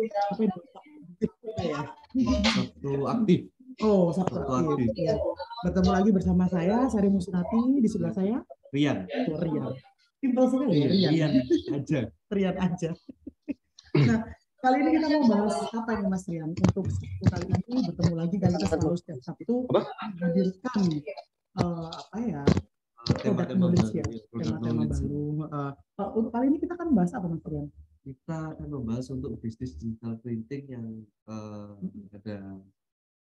apa itu? Ya. Sabtu aktif. Oh, Sabtu aktif. Ya. Bertemu lagi bersama saya, Sari Musnati, di sebelah saya Rian. Oh, Rian. Simpel sekali ya, Rian aja. Rian aja. Nah, kali ini kita mau bahas apa ini Mas Rian? Untuk Sabtu kali ini bertemu lagi, dan kita selalu setiap Sabtu menghadirkan apa ya, tema-tema baru. Untuk kali ini kita akan bahas apa Mas Rian? Kita akan membahas untuk bisnis digital printing yang ada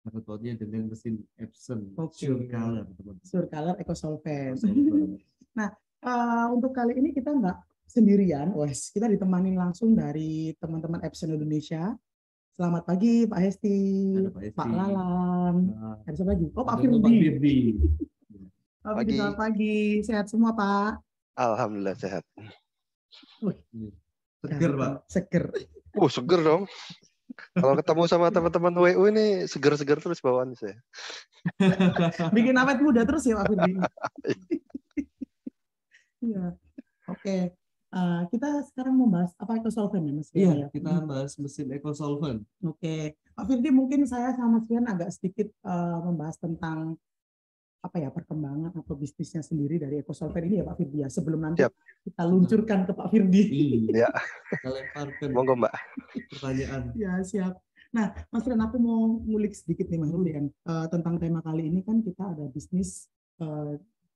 sangkut-pautnya dengan mesin Epson Surcolor, Surcolor EcoSolvent. Nah, untuk kali ini kita nggak sendirian, kita ditemani langsung dari teman-teman Epson Indonesia. Selamat pagi Pak Hesti, Pak Lalan, ada siapa lagi? Oh Pak Firdi. Pagi. Selamat pagi, sehat semua Pak? Alhamdulillah sehat. Seger Pak? Seger. Seger dong. Kalau ketemu sama teman-teman WU ini seger-seger terus bawaan saya. Bikin awet muda terus ya Pak Firdi. Iya. Oke. Kita sekarang membahas apa EcoSolvent ya Mas? Iya, kita bahas mesin EcoSolvent. Oke. Pak Firdi, mungkin saya sama Mas Rian agak sedikit membahas tentang apa ya, perkembangan atau bisnisnya sendiri dari EcoSolvent ini ya Pak Firdi ya, sebelum nanti kita luncurkan ke Pak Firdi. Iya. Kita lemparkan. Monggo Mbak. Pertanyaan. Ya siap. Nah Mas Rian, aku mau ngulik sedikit nih Mas Rian tentang tema kali ini. Kan kita ada bisnis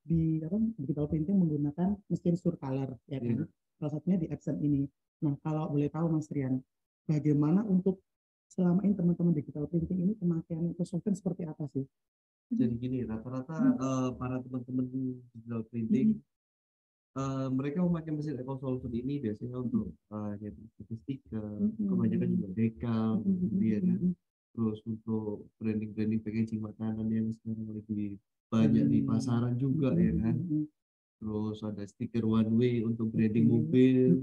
di digital printing menggunakan mesin Surcolor ya kan. Salah satunya di Epson ini. Nah kalau boleh tahu Mas Rian, bagaimana untuk selama ini teman-teman digital printing ini pemakaian EcoSolvent seperti apa sih? Jadi gini, rata-rata para teman-teman digital printing mereka memakai mesin EcoSolvent ini biasanya untuk stiker, kebanyakan juga dekal, ya kan. Terus untuk branding packaging makanan yang sekarang lagi banyak di pasaran juga ya kan. Terus ada stiker one way untuk branding mobil.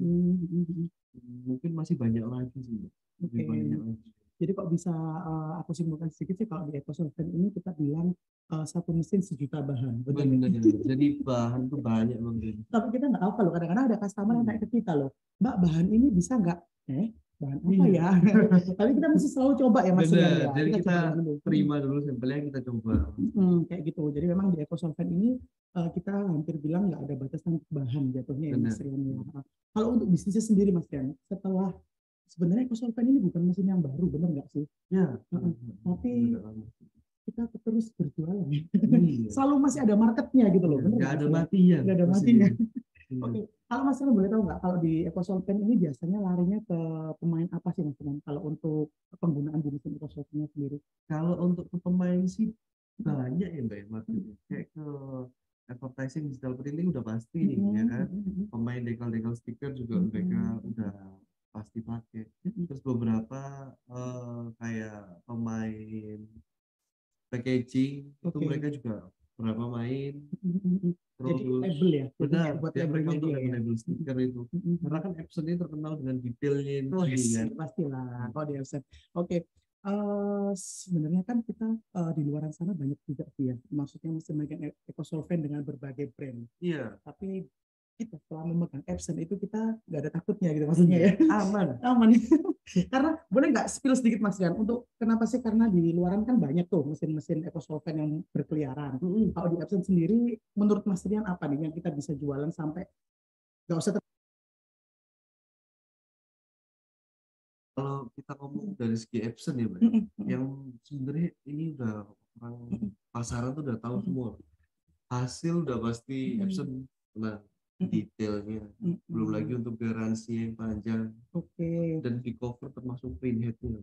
Mungkin masih banyak lagi sih. Lebih banyak lagi. Jadi kok bisa aku simpulkan sedikit sih, kalau di EcoSolvent ini kita bilang satu mesin sejuta bahan. Benar. Jadi bahan tuh banyak banget. Tapi kita nggak apa loh. Kadang-kadang ada customer yang tanya ke kita loh, Mbak bahan ini bisa nggak? Bahan apa ya? Tapi kita mesti selalu coba ya Mas. Benar. Jadi kita terima dulu sampelnya, kita coba. Kayak gitu. Jadi memang di EcoSolvent ini kita hampir bilang nggak ada batasan bahan jatuhnya ya Mas Rian. Kalau untuk bisnisnya sendiri Mas Rian, setelah sebenarnya EcoSolvent ini bukan mesin yang baru, benar nggak sih? Ya. Tapi kita terus berjualan. Selalu masih ada marketnya gitu loh. Nggak ada matinya. Nggak ada matinya. Oke. Kalau Mas Rian boleh tahu nggak, kalau di EcoSolvent ini biasanya larinya ke pemain apa sih Mas Rian? Kalau untuk penggunaan di mesin EcoSolvent sendiri? Kalau untuk pemain sih banyak ya Mbak, marketnya. Kayak ke advertising digital printing udah pasti ya kan. Pemain dekal stiker juga mereka udah pasti pakai. Terus beberapa kayak pemain packaging itu mereka juga berapa main. Terus jadi label ya. Benar, buat mereka untuk ya. label stiker itu. Karena kan Epson ini terkenal dengan detailnya ini. Pastilah kalau di Epson. Oke. Sebenarnya kan kita di luar sana banyak juga sih ya. Maksudnya mesti memegang EcoSolvent dengan berbagai brand. Iya. Tapi kita setelah memegang Epson itu kita nggak ada takutnya gitu maksudnya ya. Aman. Karena boleh nggak spill sedikit Mas Rian untuk kenapa sih? Karena di luaran kan banyak tuh mesin-mesin EcoSolvent yang berkeliaran. Kalau di Epson sendiri, menurut Mas Rian apa nih yang kita bisa jualan sampai nggak usah? Kalau kita ngomong dari segi Epson ya Mbak, yang sebenarnya ini udah orang pasaran tuh udah tahu semua. Hasil udah pasti Epson detailnya, belum lagi untuk garansi yang panjang. Dan di cover termasuk printheadnya.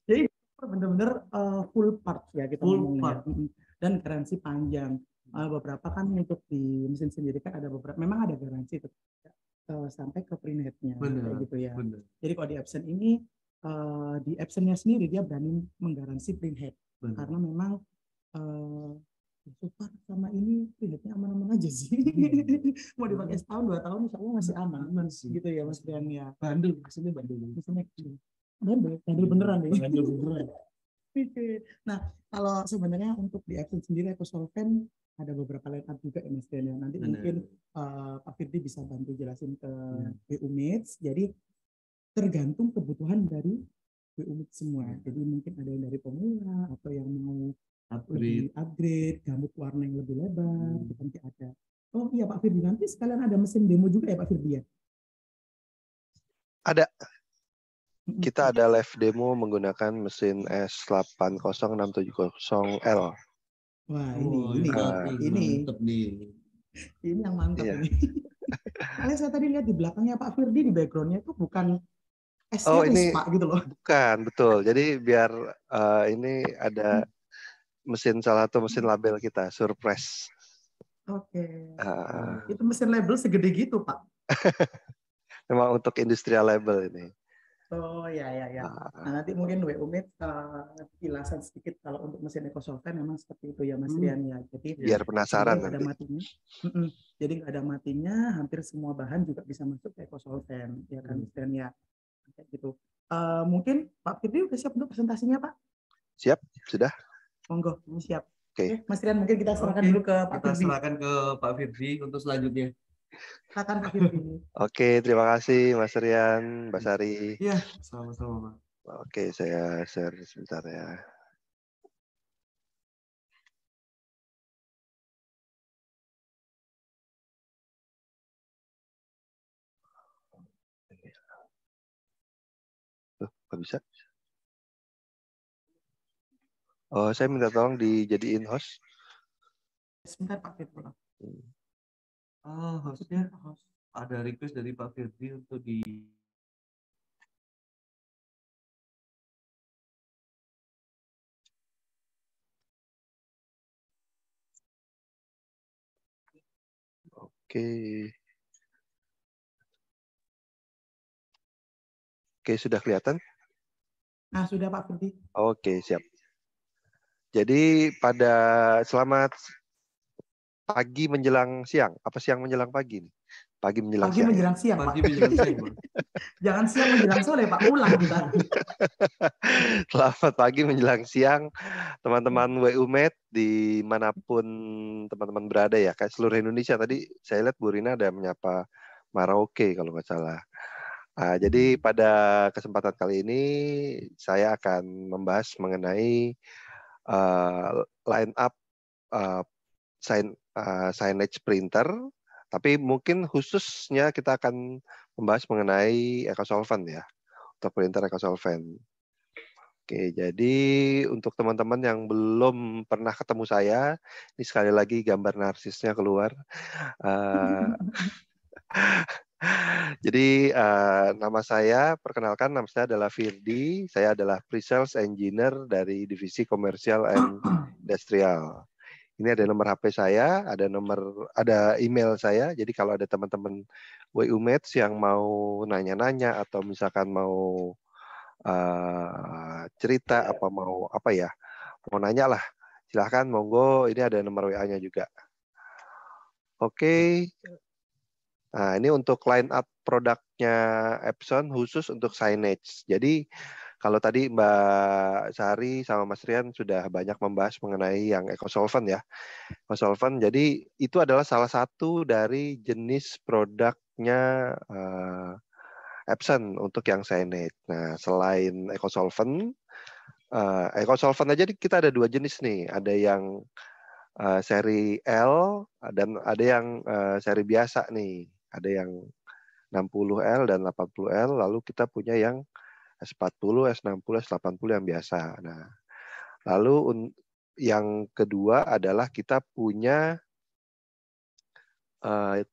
Jadi benar-benar full part ya kita ngomongnya. Dan garansi panjang. Beberapa kan untuk di mesin sendiri kan ada beberapa, memang ada garansi sampai ke printheadnya kayak gitu ya. Jadi kalau di Epson ini di Epsonnya sendiri dia berani menggaransi printhead karena memang super sama ini printheadnya aman-aman aja sih. Mau dipakai setahun 2 tahun insya Allah masih aman sih gitu ya Mas Rian ya. Bandel beneran deh. Nah kalau sebenarnya untuk di Epson sendiri EcoSolvent ada beberapa line up juga ya Mas Rian ya. Nanti mungkin Pak Firdi bisa bantu jelasin ke WU Mates. Jadi tergantung kebutuhan dari BUMIT semua. Jadi mungkin ada yang dari pemula atau yang mau lebih upgrade, gambut warna yang lebih lebar, kita nanti ada. Oh iya Pak Firdi, nanti sekalian ada mesin demo juga ya Pak Firdi ya? Ada. Kita ada live demo menggunakan mesin S80670L. Wah, mantep nih. Ini yang mantap Iya. ini. Soalnya saya tadi lihat di belakangnya Pak Firdi di backgroundnya itu bukan Oh, S-series ini Pak gitu loh. bukan, betul. Jadi biar ini ada salah satu mesin label kita, Surprise. Oke. Uh, Itu mesin label segede gitu Pak. memang untuk industrial label ini. Oh ya. Nah nanti mungkin WUMIT kilasan sedikit kalau untuk mesin EcoSolvent memang seperti itu ya Mas Rian ya. Jadi Biar penasaran nggak ada nanti. matinya. Jadi nggak ada matinya, hampir semua bahan juga bisa masuk ke EcoSolvent ya kan Mas Rian ya. Kayak gitu. Mungkin Pak Firdi udah siap untuk presentasinya Pak? Siap, sudah. Monggo, siap. Oke. Mas Rian mungkin kita serahkan dulu ke Pak Kita Firdi. serahkan ke Pak Firdi untuk selanjutnya. Silakan Pak Firdi. Oke, terima kasih Mas Rian, Mbak Sari. Iya, sama-sama Pak. Oke, saya share sebentar ya. Tuh, nggak bisa. Oh, saya minta tolong dijadiin host. Sebentar Pak Firdi. Hostnya ada request dari Pak Firdi untuk di Oke, sudah kelihatan? Nah, sudah Pak Firdi. Oke, siap. Jadi selamat pagi menjelang siang. Apa siang menjelang pagi nih? Pagi menjelang siang. Menjelang siang, Pak. Pagi menjelang siang, Pak. Jangan siang menjelang sore, Pak. Ulang kita. Selamat pagi menjelang siang, teman-teman WUMED dimanapun teman-teman berada ya, kayak seluruh Indonesia. Tadi saya lihat Bu Rina ada menyapa Merauke kalau nggak salah. Jadi pada kesempatan kali ini saya akan membahas mengenai line up signage printer, tapi mungkin khususnya kita akan membahas mengenai EcoSolvent ya, untuk printer EcoSolvent. Oke, jadi untuk teman-teman yang belum pernah ketemu saya, ini sekali lagi gambar narsisnya keluar. Jadi perkenalkan nama saya adalah Firdi, saya adalah Pre-Sales Engineer dari Divisi Komersial and Industrial. Ini ada nomor HP saya, ada email saya. Jadi kalau ada teman-teman WUMEDS yang mau nanya-nanya atau misalkan mau cerita mau nanya lah, silahkan monggo, ini ada nomor WA-nya juga. Oke. Nah, ini untuk line up produknya Epson khusus untuk signage. Jadi kalau tadi Mbak Sari sama Mas Rian sudah banyak membahas mengenai yang EcoSolvent ya. EcoSolvent, jadi itu adalah salah satu dari jenis produknya Epson untuk yang signage. Nah, selain EcoSolvent aja kita ada dua jenis nih. Ada yang seri L dan ada yang seri biasa nih. Ada yang 60L dan 80L, lalu kita punya yang S40, S60, S80 yang biasa. Nah, lalu yang kedua adalah kita punya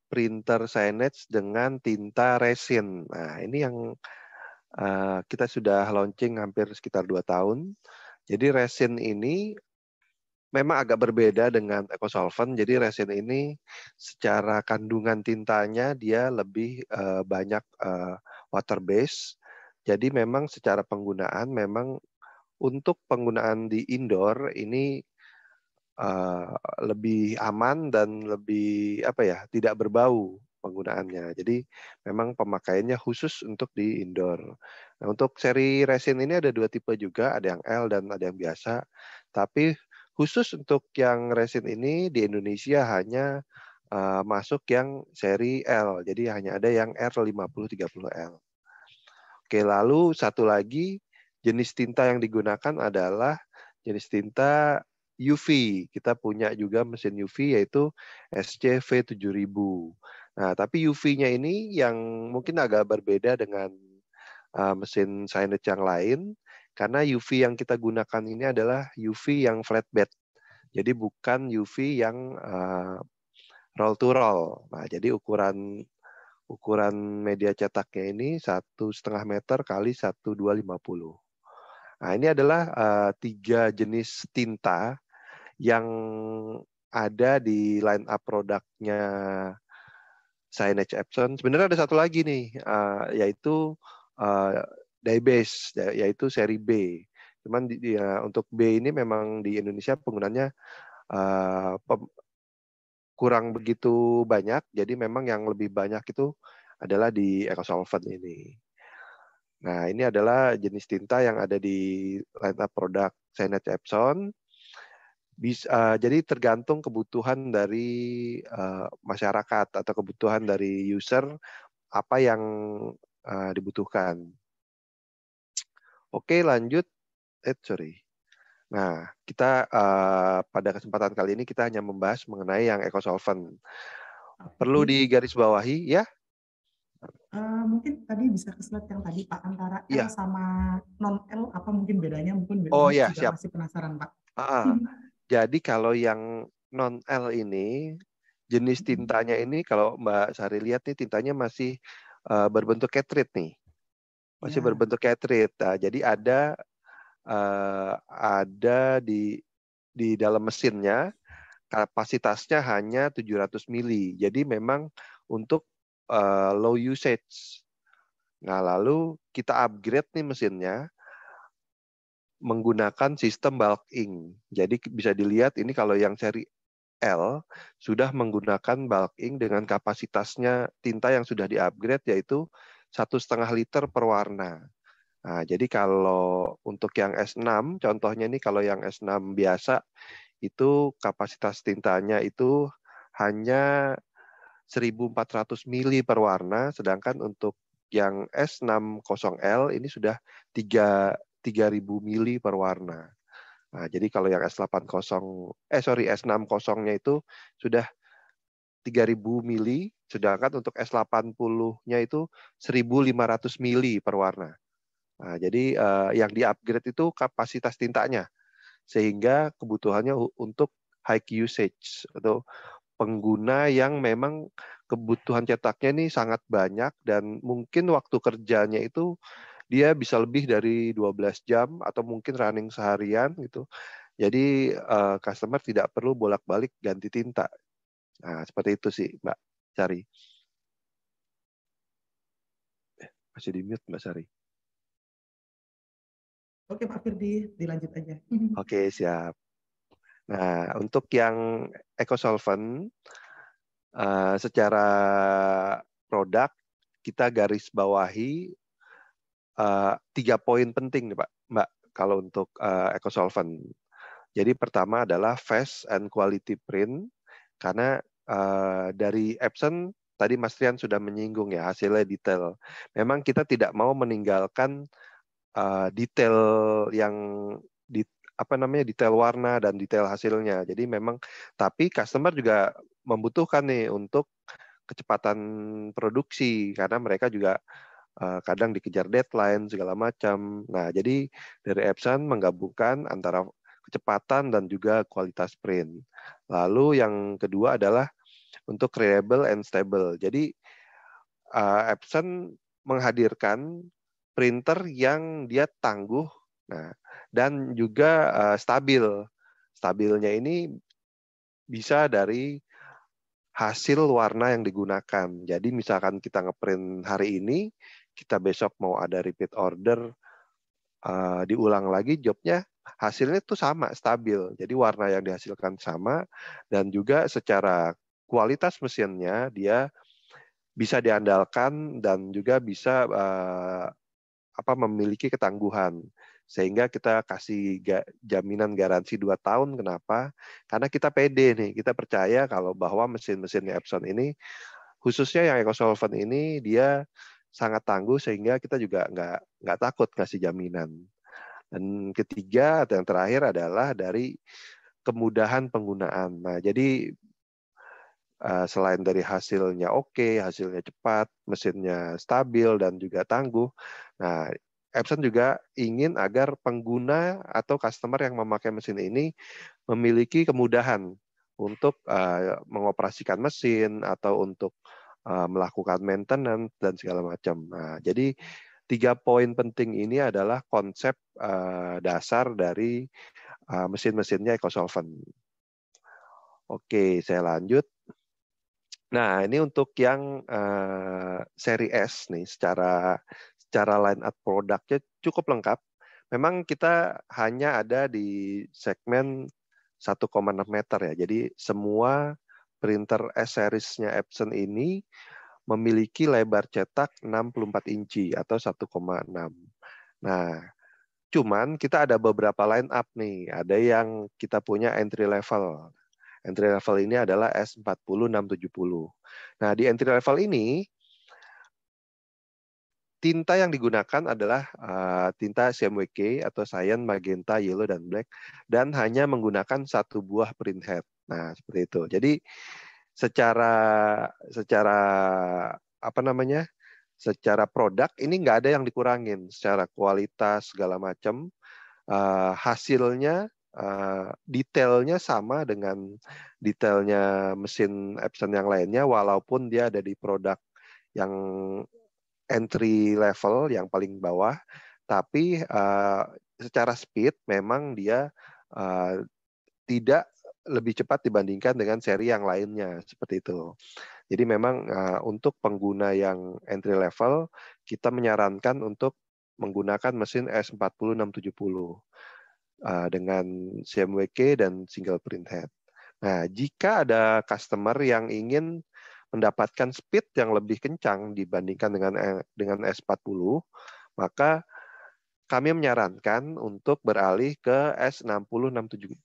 printer signage dengan tinta resin. Nah, ini yang kita sudah launching hampir sekitar 2 tahun. Jadi resin ini memang agak berbeda dengan EcoSolvent. Jadi resin ini secara kandungan tintanya dia lebih banyak water base. Jadi memang secara penggunaan untuk penggunaan di indoor ini lebih aman dan lebih tidak berbau penggunaannya. Jadi memang pemakaiannya khusus untuk di indoor. Nah, untuk seri resin ini ada 2 tipe juga, ada yang L dan ada yang biasa. Tapi khusus untuk yang resin ini di Indonesia hanya masuk yang seri L. Jadi hanya ada yang R5030L. Oke, lalu satu lagi jenis tinta yang digunakan adalah jenis tinta UV. Kita punya juga mesin UV yaitu SCV7000. Nah, tapi UV-nya ini yang mungkin agak berbeda dengan mesin signage yang lain, karena UV yang kita gunakan ini adalah UV yang flatbed. Jadi bukan UV yang roll to roll. Nah, jadi ukuran media cetaknya ini 1,5 meter kali 1,250. Nah, ini adalah 3 jenis tinta yang ada di line up produknya Signage Epson. Sebenarnya ada satu lagi nih, yaitu dye base, yaitu seri B. Cuman untuk B ini memang di Indonesia penggunanya kurang begitu banyak, jadi memang yang lebih banyak itu adalah di EcoSolvent ini. Nah, ini adalah jenis tinta yang ada di line up produk Signage Epson. Jadi tergantung kebutuhan dari masyarakat atau kebutuhan dari user apa yang dibutuhkan. Oke, lanjut. Sorry. Nah, kita pada kesempatan kali ini kita hanya membahas mengenai yang EcoSolvent. Perlu digarisbawahi ya? Mungkin tadi bisa ke slide yang tadi Pak, antara L Iya. sama non L apa mungkin bedanya? Mungkin Oh juga ya, siap. masih penasaran Pak. Jadi kalau yang non L ini jenis tintanya ini kalau Mbak Sari lihat nih tintanya masih berbentuk cartridge nih. Masih berbentuk cartridge. Nah, jadi ada di dalam mesinnya kapasitasnya hanya 700 mili. Jadi memang untuk low usage. Nah, lalu kita upgrade nih mesinnya menggunakan sistem bulk ink. Jadi bisa dilihat ini kalau yang seri L sudah menggunakan bulk ink dengan kapasitasnya tinta yang sudah di-upgrade yaitu 1,5 liter per warna. Nah, jadi kalau untuk yang S6, contohnya ini kalau yang S6 biasa itu kapasitas tintanya itu hanya 1.400 mili per warna, sedangkan untuk yang S60L ini sudah 3.000 mili per warna. Nah, jadi kalau yang S60nya itu sudah 3.000 mili, sedangkan untuk S80-nya itu 1.500 mili per warna. Nah, jadi yang di-upgrade itu kapasitas tintanya, sehingga kebutuhannya untuk high usage atau pengguna yang memang kebutuhan cetaknya ini sangat banyak dan mungkin waktu kerjanya itu dia bisa lebih dari 12 jam atau mungkin running seharian gitu. Jadi customer tidak perlu bolak-balik ganti tinta. Nah, seperti itu sih, Mbak Sari. Masih di mute, Mbak Sari. Oke, Pak Firdi, dilanjut aja. Oke, siap. Nah, untuk yang EcoSolvent, secara produk, kita garis bawahi 3 poin penting nih, Pak, Mbak, kalau untuk EcoSolvent. Jadi pertama adalah fast and quality print, karena dari Epson tadi Mas Rian sudah menyinggung ya hasilnya detail. Memang kita tidak mau meninggalkan detail yang detail warna dan detail hasilnya. Jadi memang tapi customer juga membutuhkan nih untuk kecepatan produksi karena mereka juga kadang dikejar deadline segala macam. Nah, jadi dari Epson menggabungkan antara kecepatan dan juga kualitas print. Lalu yang kedua adalah untuk reliable and stable. Jadi Epson menghadirkan printer yang dia tangguh, nah, dan juga stabil. Stabilnya ini bisa dari hasil warna yang digunakan. Jadi misalkan kita ngeprint hari ini, kita besok mau ada repeat order, diulang lagi jobnya, hasilnya itu sama, stabil. Jadi warna yang dihasilkan sama, dan juga secara kualitas mesinnya, dia bisa diandalkan dan juga bisa memiliki ketangguhan. Sehingga kita kasih jaminan garansi 2 tahun. Kenapa? Karena kita pede nih, kita percaya kalau bahwa mesin-mesin Epson ini, khususnya yang EcoSolvent ini, dia sangat tangguh sehingga kita juga nggak takut ngasih jaminan. Dan ketiga atau yang terakhir adalah dari kemudahan penggunaan. Nah, jadi selain dari hasilnya oke, hasilnya cepat, mesinnya stabil dan juga tangguh. Nah, Epson juga ingin agar pengguna atau customer yang memakai mesin ini memiliki kemudahan untuk mengoperasikan mesin atau untuk melakukan maintenance dan segala macam. Nah, jadi 3 poin penting ini adalah konsep dasar dari mesin-mesinnya EcoSolvent. Oke, saya lanjut. Nah, ini untuk yang seri S nih, secara line up produknya cukup lengkap. Memang kita hanya ada di segmen 1,6 meter ya. Jadi semua printer S series-nya Epson ini memiliki lebar cetak 64 inci atau 1,6. Nah, cuman kita ada beberapa line up nih. Ada yang kita punya entry level. Entry level ini adalah S40 670. Nah, di entry level ini tinta yang digunakan adalah tinta CMYK atau Cyan, Magenta, Yellow, dan Black, dan hanya menggunakan 1 buah printhead. Nah, seperti itu. Jadi secara apa namanya? Secara produk ini nggak ada yang dikurangin, secara kualitas segala macam. Hasilnya detailnya sama dengan detailnya mesin Epson yang lainnya, walaupun dia ada di produk yang entry level yang paling bawah, tapi secara speed memang dia tidak lebih cepat dibandingkan dengan seri yang lainnya, seperti itu. Jadi memang untuk pengguna yang entry level, kita menyarankan untuk menggunakan mesin S40 670 dengan CMYK dan single printhead. Nah, jika ada customer yang ingin mendapatkan speed yang lebih kencang dibandingkan dengan S40, maka kami menyarankan untuk beralih ke S60 670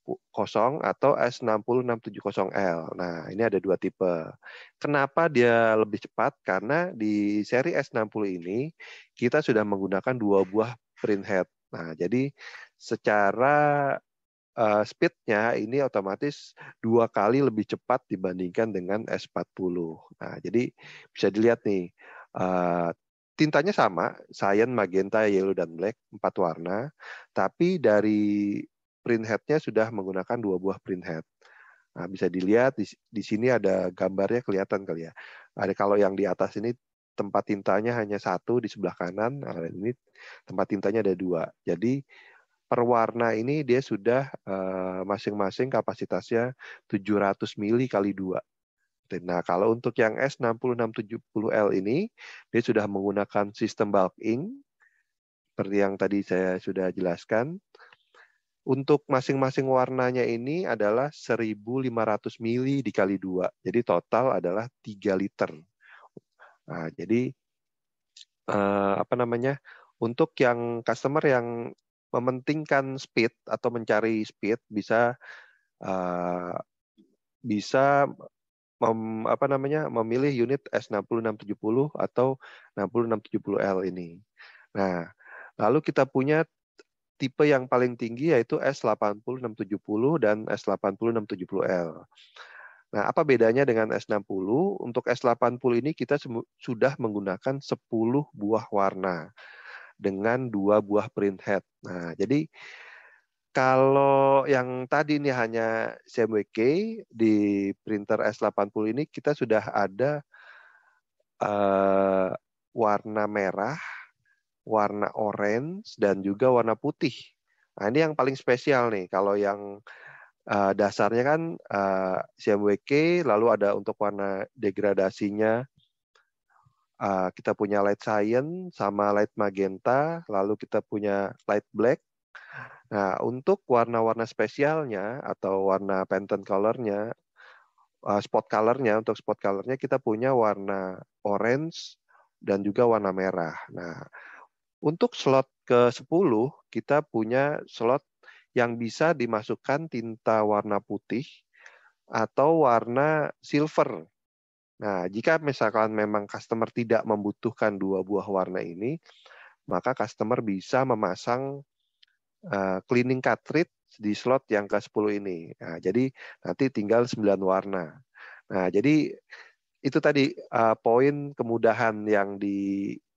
atau S60 670L. Nah, ini ada 2 tipe. Kenapa dia lebih cepat? Karena di seri S60 ini kita sudah menggunakan 2 buah printhead. Nah, jadi secara speed-nya ini otomatis 2 kali lebih cepat dibandingkan dengan S40. Nah, jadi bisa dilihat nih, tintanya sama, Cyan, Magenta, Yellow, dan Black, 4 warna, tapi dari printhead-nya sudah menggunakan 2 buah printhead. Nah, bisa dilihat di sini ada gambarnya kelihatan kali ya. Ada kalau yang di atas ini tempat tintanya hanya 1 di sebelah kanan, nah, ini tempat tintanya ada 2. Jadi per warna ini dia sudah masing-masing kapasitasnya 700 mili kali 2. Nah, kalau untuk yang S60-670L ini, dia sudah menggunakan sistem bulk ink, seperti yang tadi saya sudah jelaskan. Untuk masing-masing warnanya ini adalah 1.500 mili dikali 2. Jadi total adalah 3 liter. Nah, jadi apa namanya? Untuk yang customer yang mementingkan speed atau mencari speed bisa memilih unit S60-670 atau 60-670L ini. Nah, lalu kita punya tipe yang paling tinggi yaitu S80-670 dan S80-670L. Nah, apa bedanya dengan S60? Untuk S80 ini kita sudah menggunakan 10 buah warna dengan 2 buah printhead. Nah, jadi kalau yang tadi ini hanya CMYK, di printer S80 ini kita sudah ada warna merah, warna orange, dan juga warna putih. Nah, ini yang paling spesial nih. Kalau yang dasarnya kan CMYK, lalu ada untuk warna degradasinya, kita punya light cyan sama light magenta, lalu kita punya light black. Nah, untuk warna-warna spesialnya atau warna Pantone color-nya, spot color-nya, untuk spot color-nya kita punya warna orange dan juga warna merah. Nah, untuk slot ke-10 kita punya slot yang bisa dimasukkan tinta warna putih atau warna silver. Nah, jika misalkan memang customer tidak membutuhkan dua buah warna ini, maka customer bisa memasang cleaning cartridge di slot yang ke-10 ini. Nah, jadi nanti tinggal 9 warna. Nah, jadi itu tadi poin kemudahan yang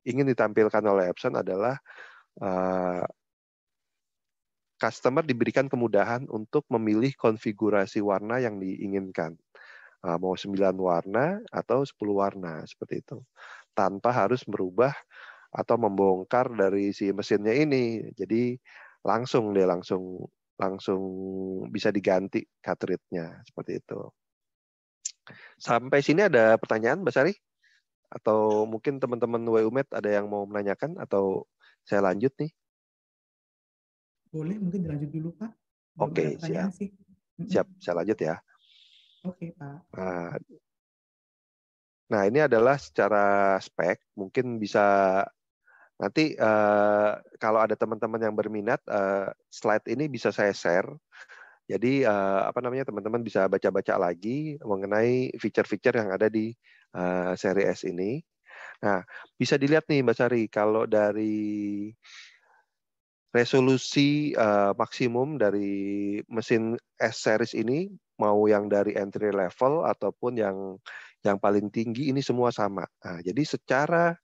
ingin ditampilkan oleh Epson adalah customer diberikan kemudahan untuk memilih konfigurasi warna yang diinginkan. Mau 9 warna atau 10 warna, seperti itu. Tanpa harus merubah atau membongkar dari si mesinnya ini. Jadi langsung bisa diganti cartridge-nya, seperti itu. Sampai sini ada pertanyaan, Mbak Sari? Atau mungkin teman-teman WUMED ada yang mau menanyakan atau saya lanjut nih? Boleh, mungkin dilanjut dulu, Pak. Belum ada Oke, pertanyaan siap. sih. Siap, saya lanjut ya. Oke, Pak. Nah, ini adalah secara spek, mungkin bisa nanti kalau ada teman-teman yang berminat, slide ini bisa saya share. Jadi teman-teman bisa baca-baca lagi mengenai fitur-fitur yang ada di seri S ini. Nah, bisa dilihat nih Mbak Sari, kalau dari resolusi maksimum dari mesin S series ini, mau yang dari entry level ataupun yang paling tinggi, ini semua sama. Nah, jadi secara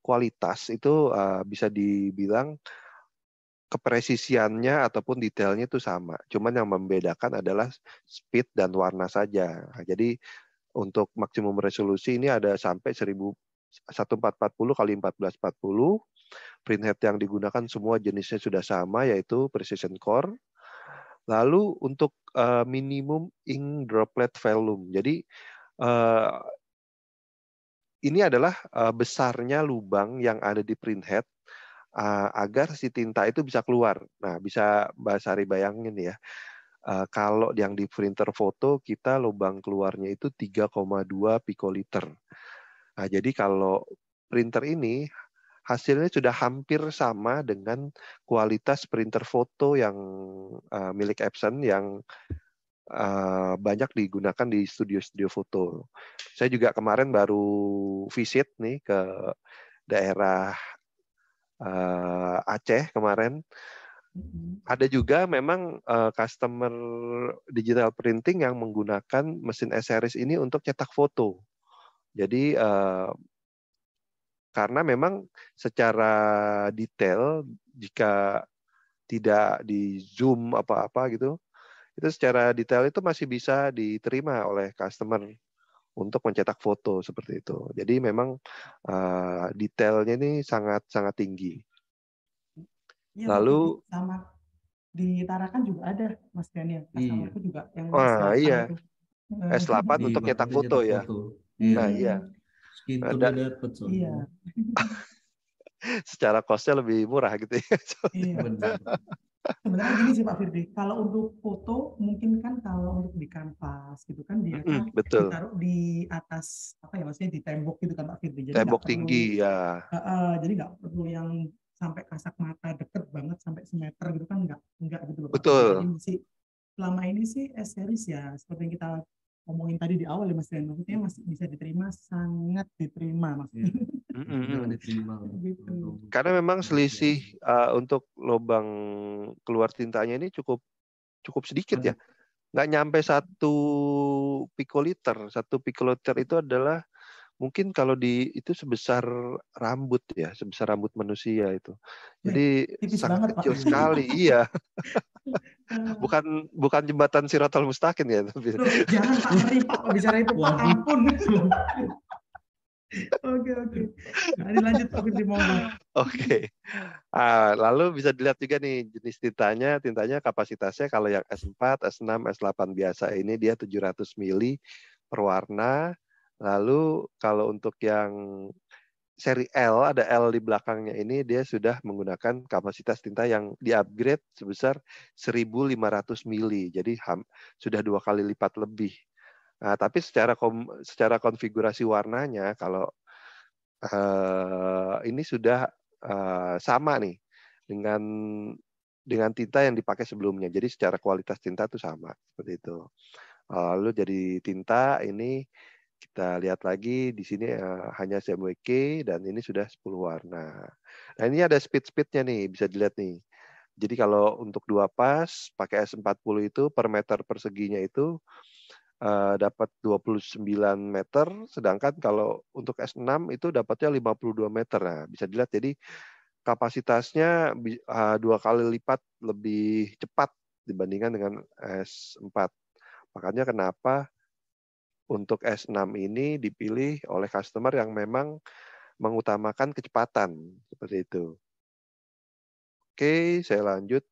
kualitas itu bisa dibilang kepresisiannya ataupun detailnya itu sama. Cuman yang membedakan adalah speed dan warna saja. Nah, jadi untuk maksimum resolusi ini ada sampai 1440 kali 1440. Printhead yang digunakan semua jenisnya sudah sama, yaitu precision core. Lalu untuk minimum ink droplet volume. Jadi ini adalah besarnya lubang yang ada di printhead agar si tinta itu bisa keluar. Nah, bisa Mbak Sari bayangin ya. Kalau yang di printer foto, kita lubang keluarnya itu 3,2 pikoliter. Nah, jadi kalau printer ini hasilnya sudah hampir sama dengan kualitas printer foto yang milik Epson yang banyak digunakan di studio-studio foto. Saya juga kemarin baru visit nih ke daerah Aceh kemarin. Ada juga memang customer digital printing yang menggunakan mesin S-Series ini untuk cetak foto. Jadi karena memang secara detail, jika tidak di zoom apa-apa gitu, itu secara detail itu masih bisa diterima oleh customer untuk mencetak foto seperti itu. Jadi memang detailnya ini sangat sangat tinggi. Iya, Pak Firdy, Lalu sama di Tarakan juga ada, Mas Daniel. Iya. Customerku juga yang S8 iya, itu. S8 untuk cetak Dipakai foto cetak ya. foto. Iya. Nah, iya. Skin tone-nya Ada dapet Iya, soalnya. secara cost-nya lebih murah gitu ya. iya. Benar. Sebenarnya gini sih Pak Firdy, kalau untuk foto mungkin kan kalau untuk di kanvas gitu kan dia kan Betul. ditaruh di atas apa ya, maksudnya di tembok gitu kan Pak Firdy. Jadi nggak Tembok perlu tinggi ya. jadi nggak perlu yang sampai kasat mata deket banget sampai semeter gitu kan nggak gitu loh Pak Firdy. Jadi Betul. masih selama ini sih S series ya seperti yang kita ngomongin tadi di awal ya Mas Rian, maksudnya masih bisa diterima, sangat diterima Mas. Iya. Sangat diterima Gitu. untuk Karena memang selisih untuk lubang keluar tintanya ini cukup sedikit ya. Nggak nyampe 1 pikoliter. 1 pikoliter itu adalah mungkin kalau itu sebesar rambut ya, sebesar rambut manusia itu. Wih, Jadi tipis sangat banget Pak. kecil sekali, iya. Bukan jembatan Siratal Mustaqim ya, tapi. Loh, jangan Pak, ngeri Pak bicara itu Pak, Waduh. ampun. Oke. Nah, ini lanjut Pak Firdy, monggo. Oke. Lalu bisa dilihat juga nih jenis tintanya kapasitasnya kalau yang S4, S6, S8 biasa ini dia 700 mili per warna. Lalu kalau untuk yang seri L, ada L di belakangnya ini, dia sudah menggunakan kapasitas tinta yang di-upgrade sebesar 1.500 mili. Jadi sudah 2 kali lipat lebih. Nah, tapi secara konfigurasi warnanya, kalau ini sudah sama nih dengan tinta yang dipakai sebelumnya. Jadi secara kualitas tinta itu sama seperti itu. Lalu jadi tinta ini Kita lihat lagi di sini hanya CMYK dan ini sudah 10 warna. Nah, ini ada speed-speednya nih, bisa dilihat nih. Jadi kalau untuk 2 pas pakai S40 itu per meter perseginya itu dapat 29 meter, sedangkan kalau untuk S6 itu dapatnya 52 meter. Nah, bisa dilihat jadi kapasitasnya 2 kali lipat lebih cepat dibandingkan dengan S4. Makanya kenapa untuk S6 ini dipilih oleh customer yang memang mengutamakan kecepatan seperti itu. Oke, saya lanjut.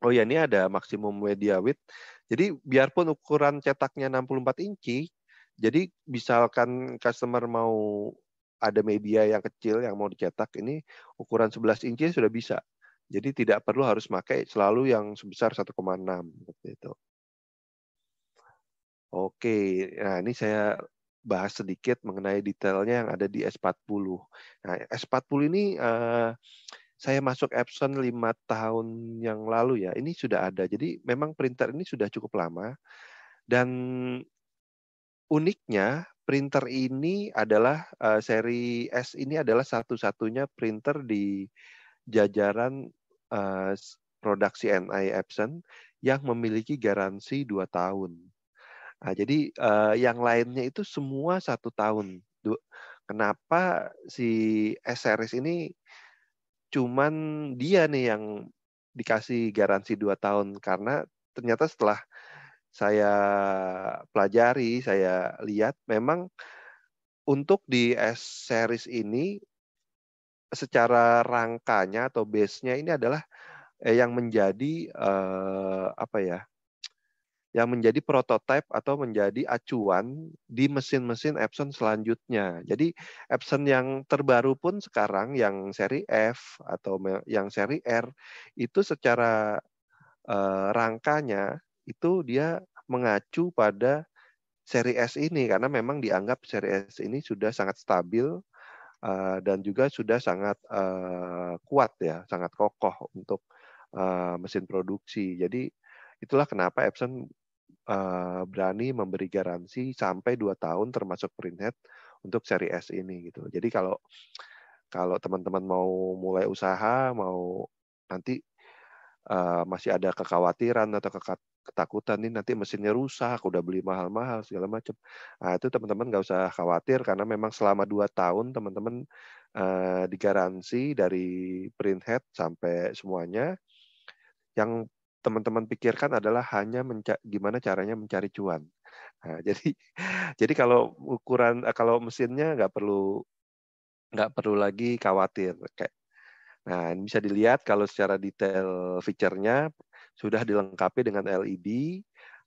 Oh ya, ini ada maksimum media width. Jadi biarpun ukuran cetaknya 64 inci, jadi misalkan customer mau ada media yang kecil yang mau dicetak, ini ukuran 11 inci sudah bisa. Jadi tidak perlu harus pakai selalu yang sebesar 1,6 seperti itu. Oke, nah ini saya bahas sedikit mengenai detailnya yang ada di S40. Nah, S40 ini saya masuk Epson 5 tahun yang lalu ya, ini sudah ada. Jadi memang printer ini sudah cukup lama. Dan uniknya printer ini adalah seri S ini adalah satu-satunya printer di jajaran produk CNI Epson yang memiliki garansi 2 tahun. Nah, jadi yang lainnya itu semua 1 tahun. Kenapa si S series ini cuman dia nih yang dikasih garansi 2 tahun? Karena ternyata setelah saya pelajari, saya lihat memang untuk di S series ini secara rangkanya atau base-nya ini adalah yang menjadi apa ya? Yang menjadi prototipe atau menjadi acuan di mesin-mesin Epson selanjutnya. Jadi Epson yang terbaru pun sekarang yang seri F atau yang seri R itu secara rangkanya itu dia mengacu pada seri S ini karena memang dianggap seri S ini sudah sangat stabil dan juga sudah sangat kuat ya, sangat kokoh untuk mesin produksi. Jadi itulah kenapa Epson berani memberi garansi sampai 2 tahun termasuk printhead untuk seri S ini gitu. Jadi kalau teman-teman mau mulai usaha, mau nanti masih ada kekhawatiran atau ketakutan nih nanti mesinnya rusak, udah beli mahal-mahal segala macam. Nah, itu teman-teman nggak usah khawatir karena memang selama 2 tahun teman-teman digaransi dari printhead sampai semuanya. Yang teman-teman pikirkan adalah hanya gimana caranya mencari cuan. Nah, jadi kalau kalau mesinnya nggak perlu lagi khawatir. Nah, ini bisa dilihat kalau secara detail fiturnya sudah dilengkapi dengan LED.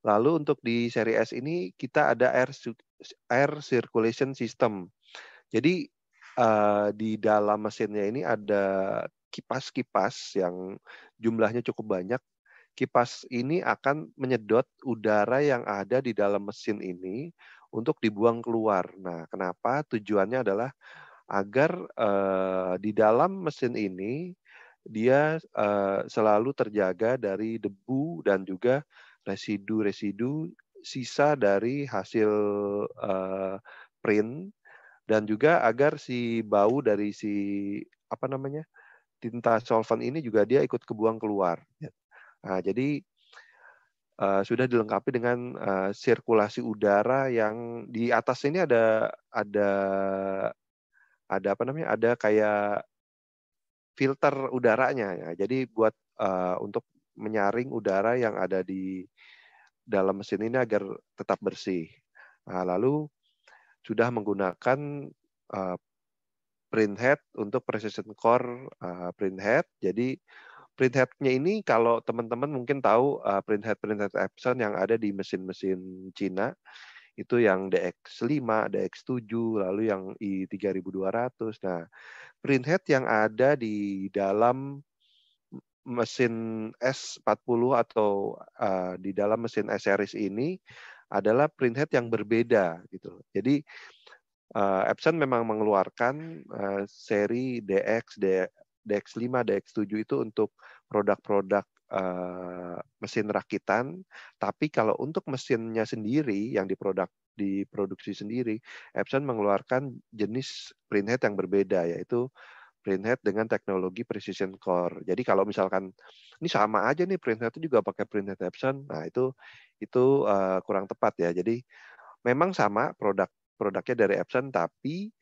Lalu untuk di seri S ini kita ada air circulation system. Jadi di dalam mesinnya ini ada kipas-kipas yang jumlahnya cukup banyak. Kipas ini akan menyedot udara yang ada di dalam mesin ini untuk dibuang keluar. Nah, kenapa? Tujuannya adalah agar di dalam mesin ini dia selalu terjaga dari debu dan juga residu-residu sisa dari hasil print dan juga agar si bau dari si apa namanya tinta solvent ini juga dia ikut kebuang keluar. Nah, jadi sudah dilengkapi dengan sirkulasi udara yang di atas ini ada apa namanya? Ada kayak filter udaranya ya. Jadi buat untuk menyaring udara yang ada di dalam mesin ini agar tetap bersih. Nah, lalu sudah menggunakan printhead untuk precision core printhead. Jadi printhead-nya ini kalau teman-teman mungkin tahu printhead Epson yang ada di mesin-mesin Cina itu yang DX5, DX7, lalu yang i3200. Nah, printhead yang ada di dalam mesin S40 atau di dalam mesin S series ini adalah printhead yang berbeda gitu. Jadi Epson memang mengeluarkan seri DX5, DX7 itu untuk produk-produk mesin rakitan, tapi kalau untuk mesinnya sendiri yang diproduksi sendiri, Epson mengeluarkan jenis printhead yang berbeda, yaitu printhead dengan teknologi precision core. Jadi kalau misalkan ini sama aja nih printhead itu juga pakai printhead Epson, nah itu kurang tepat ya. Jadi memang sama produknya dari Epson, tapi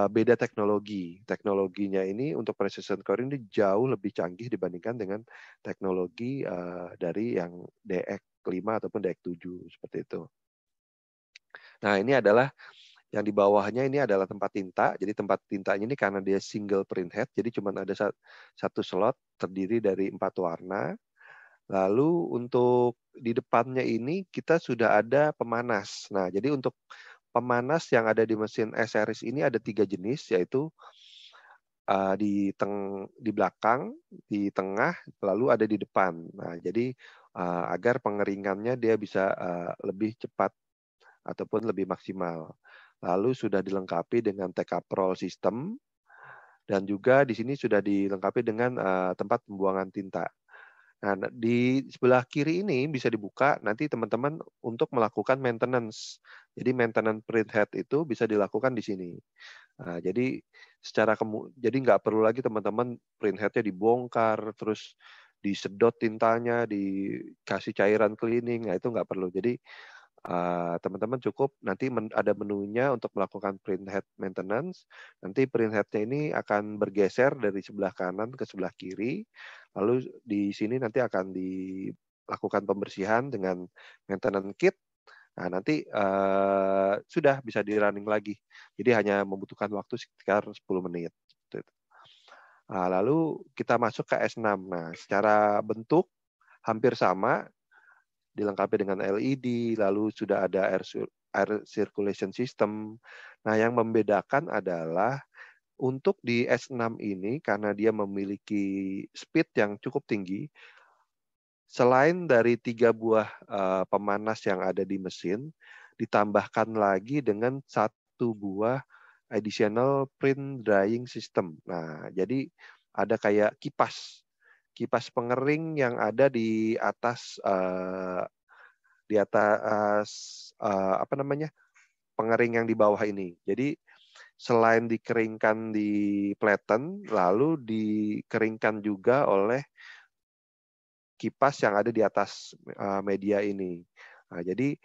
beda teknologi. Teknologinya ini untuk precision core ini jauh lebih canggih dibandingkan dengan teknologi dari yang DX5 ataupun DX7 seperti itu. Nah, ini adalah yang di bawahnya ini adalah tempat tinta. Jadi tempat tintanya ini karena dia single printhead, jadi cuma ada satu slot terdiri dari 4 warna. Lalu untuk di depannya ini kita sudah ada pemanas. Nah, jadi untuk pemanas yang ada di mesin S-Series ini ada 3 jenis, yaitu di belakang, di tengah, lalu ada di depan. Nah, jadi agar pengeringannya dia bisa lebih cepat ataupun lebih maksimal. Lalu sudah dilengkapi dengan take-up roll system, dan juga di sini sudah dilengkapi dengan tempat pembuangan tinta. Nah, di sebelah kiri ini bisa dibuka nanti teman-teman untuk melakukan maintenance. Jadi maintenance printhead itu bisa dilakukan di sini. Nah, jadi jadi nggak perlu lagi teman-teman printheadnya dibongkar, terus disedot tintanya, dikasih cairan cleaning, nah itu nggak perlu. Jadi teman-teman cukup nanti ada menunya untuk melakukan printhead maintenance. Nanti printheadnya ini akan bergeser dari sebelah kanan ke sebelah kiri. Lalu di sini nanti akan dilakukan pembersihan dengan maintenance kit. Nah, nanti sudah bisa di-running lagi. Jadi hanya membutuhkan waktu sekitar 10 menit. Nah, lalu kita masuk ke S6. Nah, secara bentuk hampir sama, dilengkapi dengan LED, lalu sudah ada air circulation system. Nah, yang membedakan adalah untuk di S6 ini, karena dia memiliki speed yang cukup tinggi, selain dari 3 buah pemanas yang ada di mesin, ditambahkan lagi dengan 1 buah additional print drying system. Nah, jadi ada kayak kipas pengering yang ada di atas apa namanya, pengering yang di bawah ini. Jadi selain dikeringkan di flatten, lalu dikeringkan juga oleh kipas yang ada di atas media ini. Nah, jadi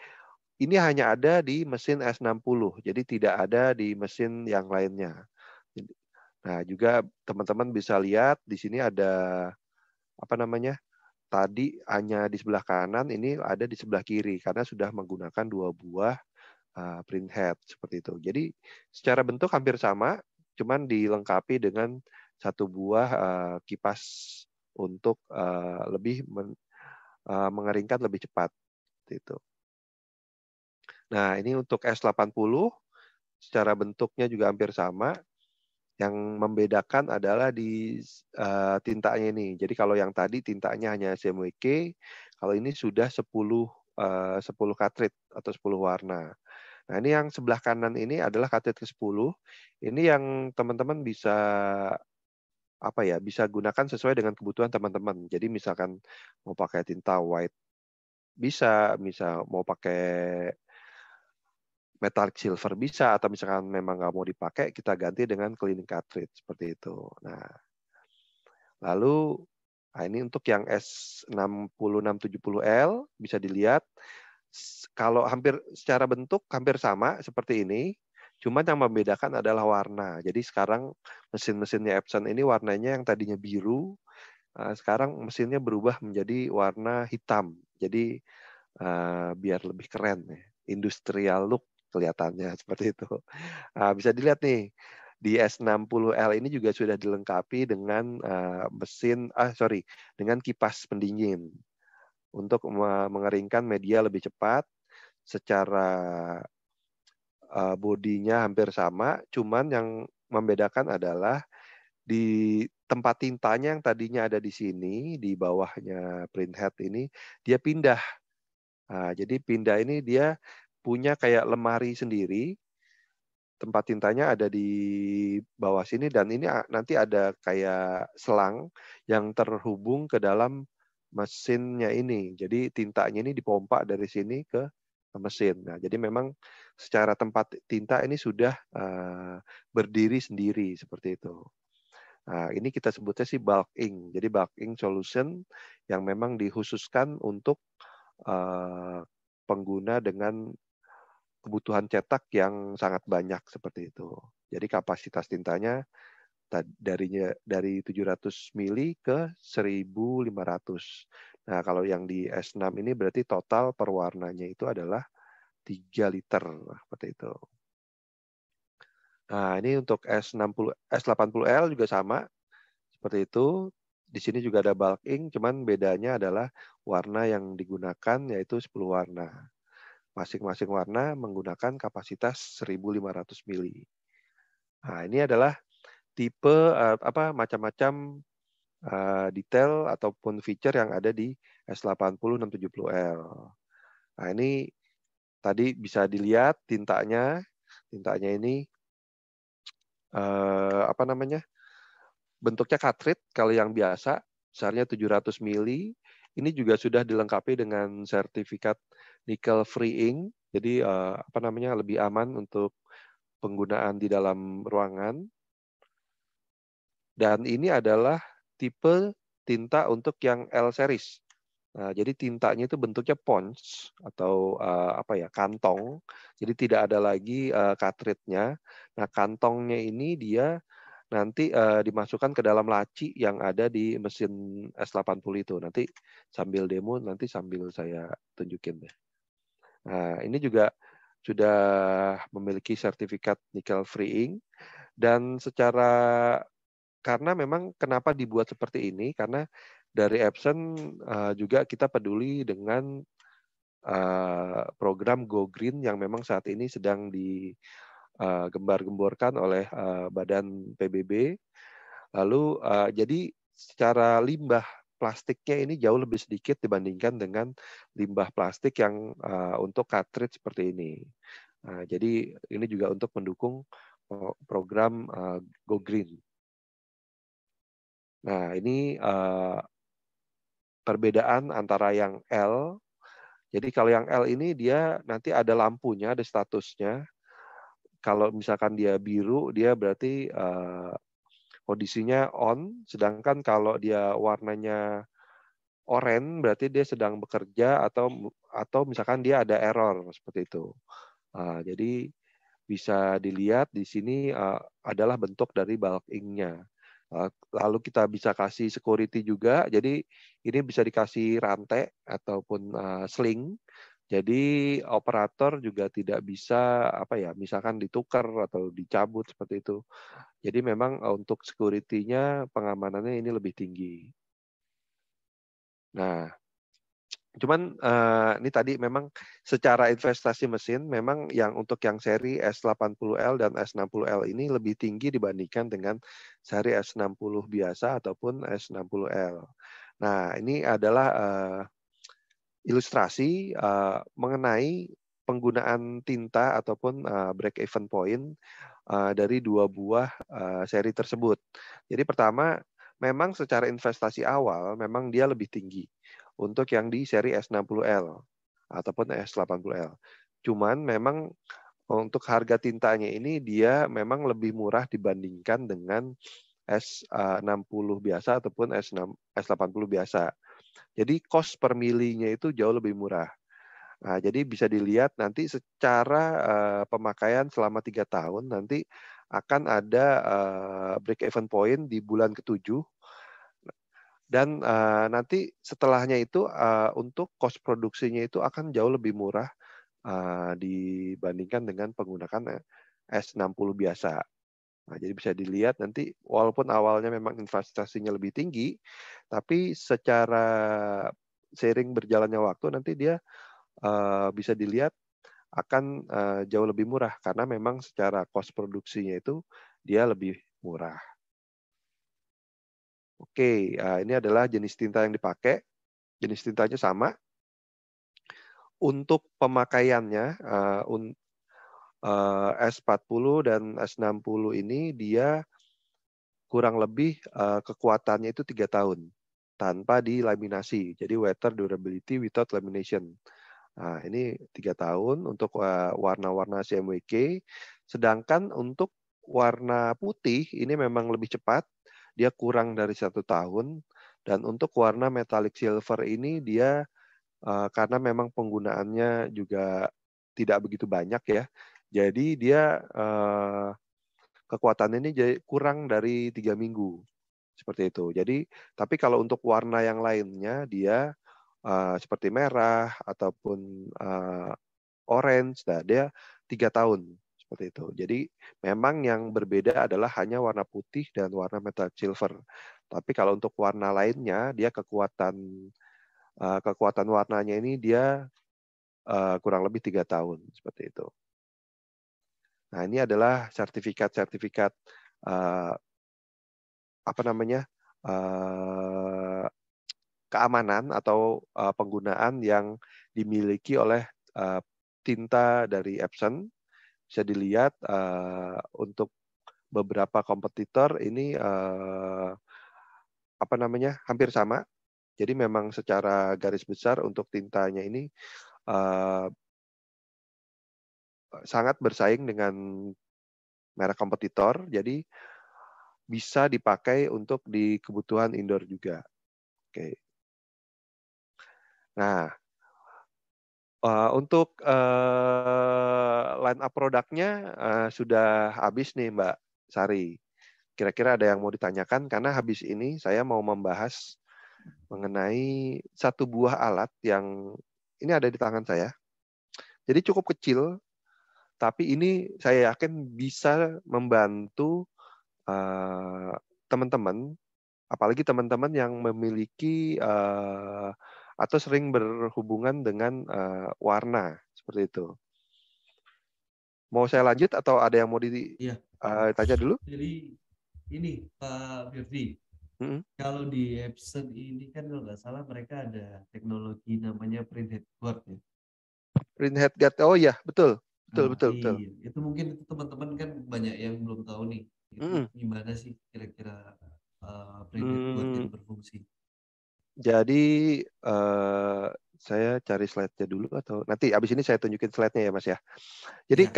ini hanya ada di mesin S60, jadi tidak ada di mesin yang lainnya. Nah, juga teman-teman bisa lihat di sini ada apa namanya? Tadi hanya di sebelah kanan, ini ada di sebelah kiri karena sudah menggunakan 2 buah printhead seperti itu. Jadi secara bentuk hampir sama, cuman dilengkapi dengan 1 buah kipas untuk lebih mengeringkan lebih cepat. Itu. Nah, ini untuk S80 secara bentuknya juga hampir sama. Yang membedakan adalah di tintanya ini. Jadi kalau yang tadi tintanya hanya CMYK, kalau ini sudah 10 cartridge atau 10 warna. Nah, ini yang sebelah kanan ini adalah cartridge ke-10. Ini yang teman-teman bisa bisa gunakan sesuai dengan kebutuhan teman-teman. Jadi misalkan mau pakai tinta white bisa mau pakai metallic silver bisa, atau misalkan memang nggak mau dipakai, kita ganti dengan cleaning cartridge seperti itu. Nah, lalu ini untuk yang S60-670L bisa dilihat kalau hampir secara bentuk hampir sama seperti ini, cuman yang membedakan adalah warna. Jadi sekarang mesin-mesinnya Epson ini warnanya yang tadinya biru, sekarang mesinnya berubah menjadi warna hitam. Jadi biar lebih keren ya, industrial look kelihatannya seperti itu. Nah, bisa dilihat nih di S60L ini juga sudah dilengkapi dengan dengan kipas pendingin untuk mengeringkan media lebih cepat. Secara bodinya hampir sama, cuman yang membedakan adalah di tempat tintanya yang tadinya ada di sini di bawahnya printhead ini dia pindah. Nah, jadi pindah ini dia punya kayak lemari sendiri, tempat tintanya ada di bawah sini, dan ini nanti ada kayak selang yang terhubung ke dalam mesinnya ini. Jadi tintanya ini dipompa dari sini ke mesin. Nah, jadi memang secara tempat tinta ini sudah berdiri sendiri seperti itu. Nah, ini kita sebutnya sih bulk ink. Jadi bulk ink solution yang memang dikhususkan untuk pengguna dengan kebutuhan cetak yang sangat banyak seperti itu. Jadi kapasitas tintanya dari 700 mili ke 1.500. Nah, kalau yang di S6 ini berarti total perwarnanya itu adalah 3 liter seperti itu. Nah, ini untuk S80L juga sama seperti itu. Di sini juga ada bulk ink, cuman bedanya adalah warna yang digunakan yaitu 10 warna. Masing-masing warna menggunakan kapasitas 1.500 mili. Nah, ini adalah tipe macam-macam detail ataupun feature yang ada di S80 670L. Nah, ini tadi bisa dilihat tintanya. Tintanya ini bentuknya cartridge kalau yang biasa besarnya 700 mili. Ini juga sudah dilengkapi dengan sertifikat nickel free ink. Jadi lebih aman untuk penggunaan di dalam ruangan. Dan ini adalah tipe tinta untuk yang L series. Nah, jadi tintanya itu bentuknya pouch atau kantong. Jadi tidak ada lagi cartridge-nya. Nah, kantongnya ini dia nanti dimasukkan ke dalam laci yang ada di mesin S80 itu. Nanti sambil demo, nanti sambil saya tunjukin deh. Nah, ini juga sudah memiliki sertifikat nickel free ink. Dan karena memang kenapa dibuat seperti ini, karena dari Epson juga kita peduli dengan program Go Green yang memang saat ini sedang digembar-gemborkan oleh Badan PBB. Lalu jadi secara limbah plastiknya ini jauh lebih sedikit dibandingkan dengan limbah plastik yang untuk cartridge seperti ini. Jadi ini juga untuk mendukung program Go Green. Nah, ini perbedaan antara yang L. Jadi kalau yang L ini dia nanti ada lampunya, ada statusnya. Kalau misalkan dia biru, dia berarti kondisinya on. Sedangkan kalau dia warnanya oranye, berarti dia sedang bekerja atau misalkan dia ada error seperti itu. Jadi bisa dilihat di sini adalah bentuk dari bulk ink-nya. Lalu kita bisa kasih security juga, jadi ini bisa dikasih rantai ataupun sling. Jadi operator juga tidak bisa misalkan ditukar atau dicabut seperti itu. Jadi memang untuk security-nya pengamanannya ini lebih tinggi. Nah, cuman ini tadi memang secara investasi mesin memang yang untuk yang seri S80L dan S60L ini lebih tinggi dibandingkan dengan seri S60 biasa ataupun S60L. Nah, ini adalah ilustrasi mengenai penggunaan tinta ataupun break even point dari dua buah seri tersebut. Jadi pertama, memang secara investasi awal memang dia lebih tinggi untuk yang di seri S60L ataupun S80L. Cuman memang untuk harga tintanya ini dia memang lebih murah dibandingkan dengan S60 biasa ataupun S80 biasa. Jadi cost per milinya itu jauh lebih murah. Nah, jadi bisa dilihat nanti secara pemakaian selama 3 tahun nanti akan ada break even point di bulan ke-7. Dan nanti setelahnya itu untuk cost produksinya itu akan jauh lebih murah dibandingkan dengan penggunaan S60 biasa. Nah, jadi bisa dilihat nanti walaupun awalnya memang investasinya lebih tinggi, tapi secara seiring berjalannya waktu nanti dia bisa dilihat akan jauh lebih murah karena memang secara cost produksinya itu dia lebih murah. Oke, ini adalah jenis tinta yang dipakai. Jenis tintanya sama. Untuk pemakaiannya, S40 dan S60 ini dia kurang lebih kekuatannya itu 3 tahun tanpa dilaminasi. Jadi water durability without lamination. Nah, ini 3 tahun untuk warna-warna CMYK. Sedangkan untuk warna putih ini memang lebih cepat, dia kurang dari 1 tahun. Dan untuk warna metallic silver ini dia karena memang penggunaannya juga tidak begitu banyak ya. Jadi dia kekuatannya ini kurang dari 3 minggu seperti itu. Jadi tapi kalau untuk warna yang lainnya dia seperti merah ataupun orange, nah dia 3 tahun seperti itu. Jadi memang yang berbeda adalah hanya warna putih dan warna metallic silver. Tapi kalau untuk warna lainnya dia kekuatan warnanya ini dia kurang lebih 3 tahun seperti itu. Nah, ini adalah sertifikat-sertifikat apa namanya keamanan atau penggunaan yang dimiliki oleh tinta dari Epson. Bisa dilihat untuk beberapa kompetitor ini apa namanya hampir sama. Jadi memang secara garis besar untuk tintanya ini sangat bersaing dengan merek kompetitor. Jadi bisa dipakai untuk di kebutuhan indoor juga. Oke. Nah, untuk line up produknya sudah habis nih Mbak Sari. Kira-kira ada yang mau ditanyakan? Karena habis ini saya mau membahas mengenai satu buah alat yang ini ada di tangan saya. Jadi cukup kecil, tapi ini saya yakin bisa membantu teman-teman, apalagi teman-teman yang memiliki atau sering berhubungan dengan warna seperti itu. Mau saya lanjut atau ada yang mau ditanya dulu? Jadi ini Pak Firdi, kalau di Epson ini kan kalau nggak salah mereka ada teknologi namanya printhead guard ya. Printhead guard, oh ya betul. Nah, Betul. itu mungkin teman-teman kan banyak yang belum tahu nih, itu gimana sih kira-kira printhead guard itu berfungsi. Jadi saya cari slide-nya dulu atau nanti abis ini saya tunjukin slide-nya ya Mas ya. Jadi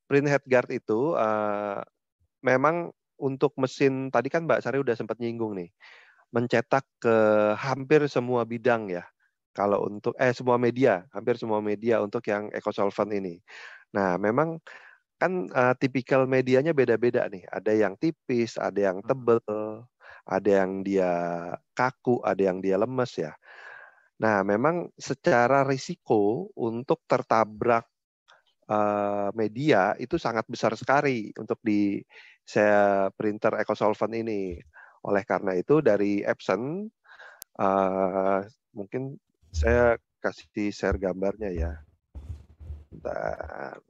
printhead guard itu memang untuk mesin tadi kan Mbak Sari udah sempat nyinggung nih, mencetak ke hampir semua bidang ya. Kalau untuk semua media, hampir semua media untuk yang EcoSolvent ini. Nah, memang kan tipikal medianya beda-beda nih. Ada yang tipis, ada yang tebel, ada yang dia kaku, ada yang dia lemes ya. Nah, memang secara risiko untuk tertabrak media itu sangat besar sekali untuk di printer EcoSolvent ini. Oleh karena itu dari Epson, mungkin saya kasih share gambarnya ya. Bentar.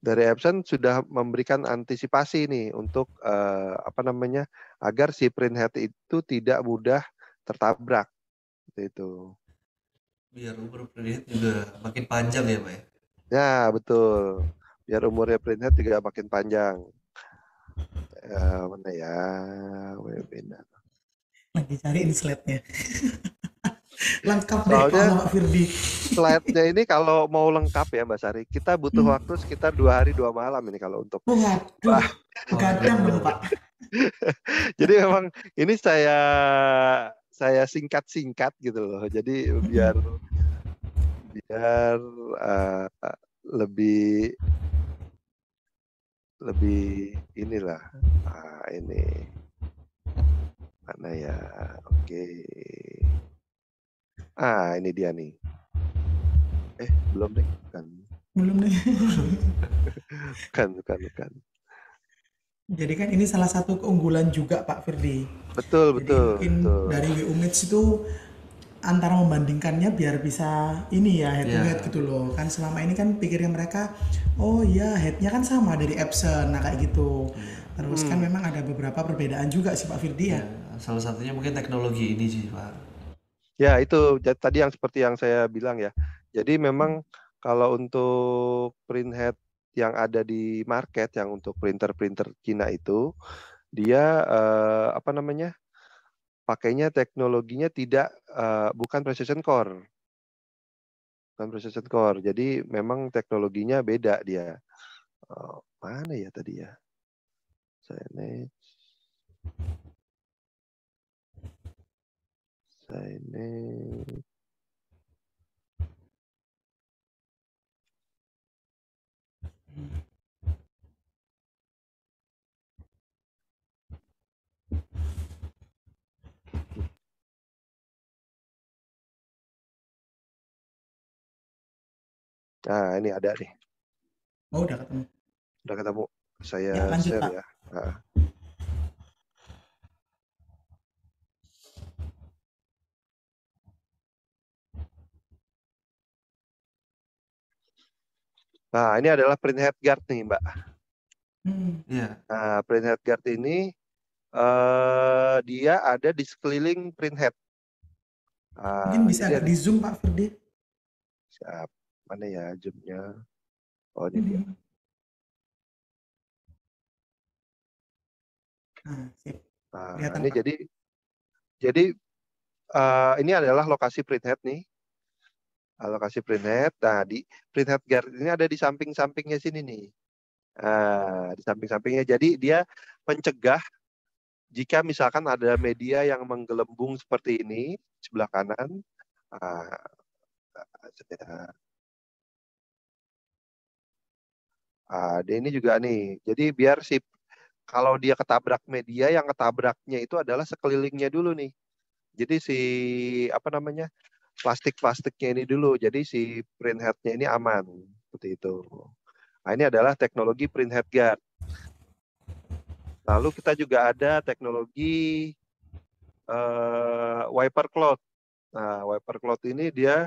Dari Epson sudah memberikan antisipasi nih untuk apa namanya agar si printhead itu tidak mudah tertabrak. Itu. Biar umur printhead juga makin panjang ya Pak ya? Ya betul. Biar umurnya printhead juga makin panjang. Mana ya webinar. Lagi cariin slide-nya. Lengkap deh Soalnya kalau Pak Firdi. slide-nya ini kalau mau lengkap ya Mbak Sari, kita butuh waktu sekitar 2 hari 2 malam ini kalau untuk. Waduh, begadang dong Pak. Jadi memang ini saya singkat-singkat gitu loh. Jadi biar lebih inilah. Ini mana ya? Oke. Ini dia nih. Belum deh, bukan. Belum deh. Bukan. Jadi kan ini salah satu keunggulan juga Pak Firdi. Betul. Mungkin dari WUMITS itu antara membandingkannya biar bisa ini ya head to head gitu loh. Kan selama ini kan pikirnya mereka, oh iya headnya kan sama dari Epson, nah kayak gitu. Terus kan memang ada beberapa perbedaan juga sih Pak Firdi ya. Salah satunya mungkin teknologi ini sih Pak. Ya itu tadi yang seperti yang saya bilang ya. Jadi memang kalau untuk printhead yang ada di market yang untuk printer Cina itu dia apa namanya pakainya teknologinya bukan precision core. Bukan precision core. Jadi memang teknologinya beda dia. Mana ya tadi ya? Signage. Nah, ini ada nih. Oh, udah ketemu. Udah ketemu. Saya Ya, lanjut, share Pak. ya. Nah. Nah, ini adalah print head guard nih, Mbak. Iya. Nah, print head guard ini dia ada di sekeliling print head. Mungkin bisa agak di zoom, Pak Firdi. Siap. Mana ya zoomnya? Oh, ini dia. Nah, sip. Nah, ini Pak. jadi ini adalah lokasi printhead nih. Lokasi printhead. Nah, di printhead guard ini ada di samping-sampingnya sini nih. Di samping-sampingnya. Jadi dia mencegah jika misalkan ada media yang menggelembung seperti ini sebelah kanan. Ini juga nih. Jadi biar kalau dia ketabrak media, yang ketabraknya itu adalah sekelilingnya dulu nih. Jadi plastik-plastiknya ini dulu. Jadi si print head-nya ini aman. Seperti itu. Nah, ini adalah teknologi print head guard. Lalu kita juga ada teknologi wiper cloth. Nah, wiper cloth ini dia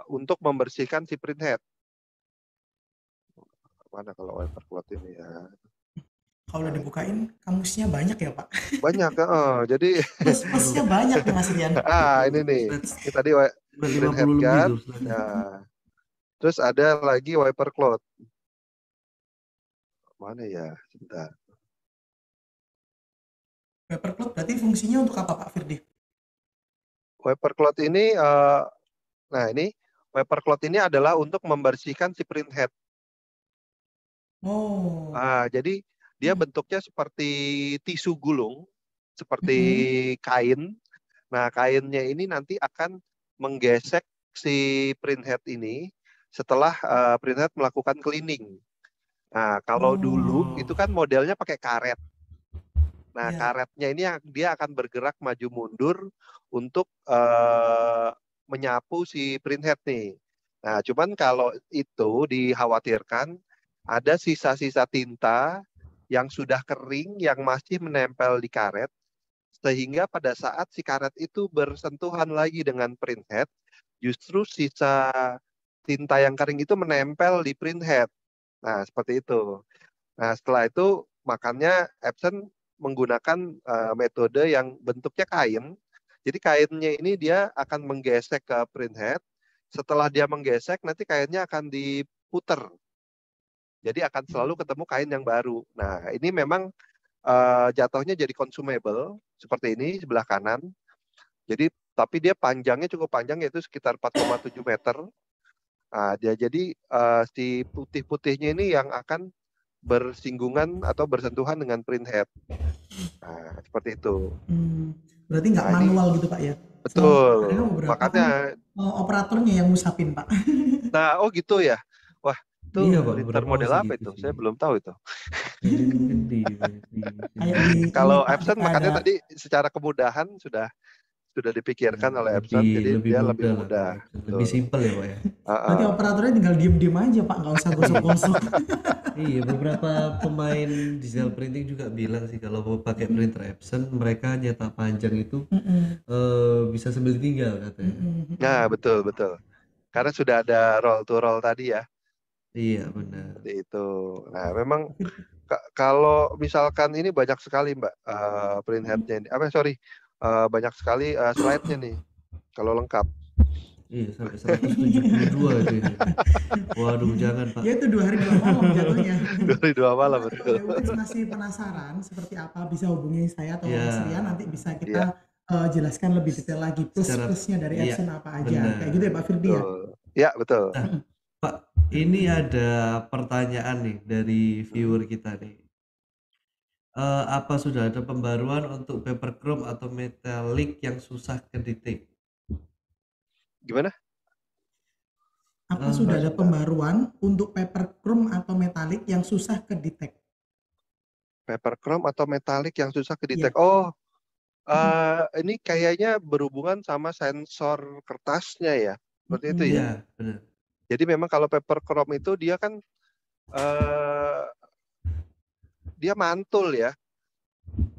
untuk membersihkan si print head. Mana kalau wiper cloth ini ya? Kalau udah dibukain, kamusnya banyak ya, Pak? Banyak, jadi plus-plusnya banyak nih, Mas Rian. ini nih. Ini tadi print head 50 lebih guard. tuh. Nah, terus ada lagi wiper cloth. Mana ya? Sebentar. Wiper cloth berarti fungsinya untuk apa, Pak Firdi? Wiper cloth ini, wiper cloth ini adalah untuk membersihkan si print head. Oh. Jadi dia bentuknya seperti tisu gulung, seperti kain. Nah, kainnya ini nanti akan menggesek si print head ini setelah print head melakukan cleaning. Nah, kalau dulu itu kan modelnya pakai karet. Nah, karetnya ini dia akan bergerak maju mundur untuk menyapu si print head nih. Nah, cuman kalau itu dikhawatirkan ada sisa-sisa tinta yang sudah kering yang masih menempel di karet, sehingga pada saat si karet itu bersentuhan lagi dengan print head, justru sisa tinta yang kering itu menempel di print head. Nah, seperti itu. Nah, setelah itu makanya Epson menggunakan metode yang bentuknya kain. Jadi kainnya ini dia akan menggesek ke print head. Setelah dia menggesek, nanti kainnya akan diputer. Jadi akan selalu ketemu kain yang baru. Nah, ini memang jatuhnya jadi consumable seperti ini sebelah kanan. Jadi tapi dia panjangnya cukup panjang, yaitu sekitar 4,7 meter. Jadi si putih-putihnya ini yang akan bersinggungan atau bersentuhan dengan print head. Nah, seperti itu. Berarti nggak manual gitu, Pak ya? Betul. Makanya operatornya yang ngusapin, Pak. Nah, gitu ya. Wah, itu printer model apa gitu itu? Saya belum tahu itu. Kalau Epson makanya tadi secara kemudahan sudah dipikirkan oleh Epson, jadi dia lebih mudah. Lebih simpel ya, Pak ya. Berarti operatornya tinggal diem-diem aja, Pak, nggak usah gosok-gosok. Iya, beberapa pemain digital printing juga bilang sih kalau mau pakai printer Epson, mereka nyetak panjang itu bisa sambil tinggal katanya. Nah, betul. Karena sudah ada roll to roll tadi ya. Iya, benar. Seperti itu. Nah, memang kalau misalkan ini banyak sekali, Mbak, print head-nya ini. Banyak sekali slide-nya nih kalau lengkap. Iya, sampai 172 itu ini. Waduh, jangan Pak. Ya itu 2 hari 2 malam jatuhnya. 2 hari 2 malam Nanti betul. kalau Umits masih penasaran seperti apa, bisa hubungi saya atau Mas Ya, Rian, nanti bisa Iya, kita jelaskan lebih detail lagi secara plus-plusnya dari iya, Epson apa aja. benar. Kayak gitu ya Pak Firdi ya? betul. Ya, betul. Nah, Pak, ini ada pertanyaan nih dari viewer kita nih. Apa sudah ada pembaruan untuk paper chrome atau metalik yang susah kedetek? Gimana? Apa Eh, sudah ada Sebentar. pembaruan untuk paper chrome atau metalik yang susah kedetek? Paper chrome atau metalik yang susah Iya. kedetek. Oh, ini kayaknya berhubungan sama sensor kertasnya ya. Seperti itu ya. Iya, benar. Jadi memang kalau paper chrome itu dia kan dia mantul ya.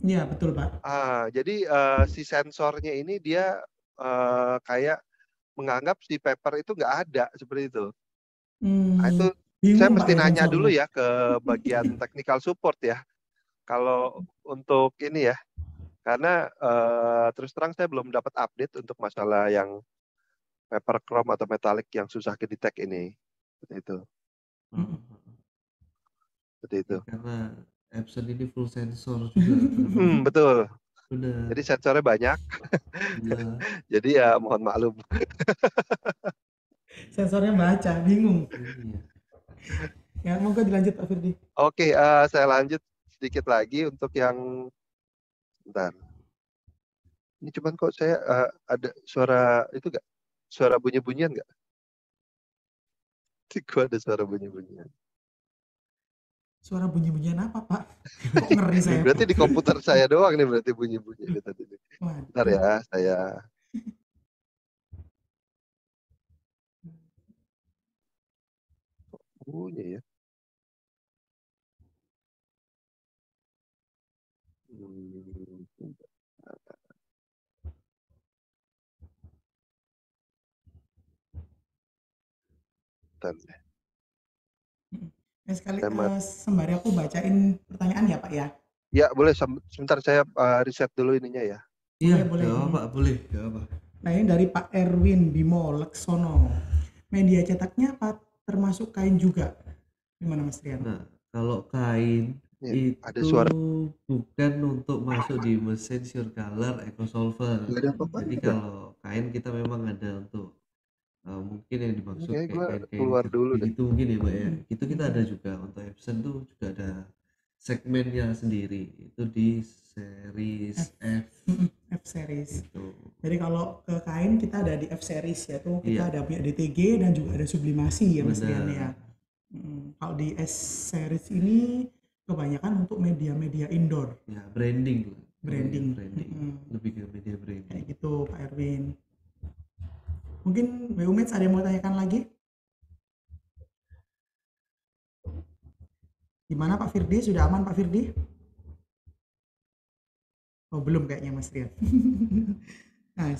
Iya, betul Pak. Jadi si sensornya ini dia kayak menganggap si paper itu nggak ada seperti itu. Nah, itu saya Bingung Pak mesti ya nanya dulu sensornya. ya ke bagian technical support ya. Kalau untuk ini ya, karena terus terang saya belum dapat update untuk masalah yang paper chrome atau metalik yang susah kedetek ini. Seperti itu. Oh, Seperti itu. karena Epson ini full sensor juga. Betul. Benar. Jadi sensornya banyak. Iya. Jadi ya mohon maklum. Sensornya baca, bingung. Iya. Ya, monggo dilanjut Pak Firdi. Oke, saya lanjut sedikit lagi untuk yang bentar. Ini cuman kok saya ada suara itu nggak? Suara bunyi-bunyian nggak? Gua ada suara bunyi-bunyian. Suara bunyi-bunyian apa Pak? Kok ngeri saya? Berarti di komputer saya doang nih berarti bunyi-bunyi ini tadi. Bentar Waduh. ya, saya bunyi ya. Bentar. Nah, sekali Saya sembari aku bacain pertanyaan ya Pak ya. Ya boleh sebentar saya riset dulu ininya ya. Iya, Boleh. gak apa, boleh, gak apa. Nah ini dari Pak Erwin Bimo Leksono. Media cetaknya apa termasuk kain juga? Gimana Mas Rian? Nah, kalau kain Nih, ada itu suara. bukan untuk masuk di mesin Surcolor EcoSolver. Nggak ada apa-apa. Jadi kalau kain kita memang ada untuk mungkin yang dimaksud Kayaknya gue kayak kain keluar dulu deh. itu mungkin ya Mbak ya. Itu kita ada juga untuk Epson tuh juga ada segmennya sendiri. Itu di series F F series. itu. Jadi kalau ke kain kita ada di F series, yaitu kita Iya. ada punya DTG dan juga ada sublimasi ya Mas Rian ya. Benar. Kalau di S series ini kebanyakan untuk media-media indoor, Ya, branding. branding. Lebih ke media branding. Kayak gitu Pak Erwin. Mungkin BU Mets ada yang mau tanyakan lagi? Gimana Pak Firdi? Sudah aman Pak Firdi? Oh belum kayaknya Mas Rian. Nah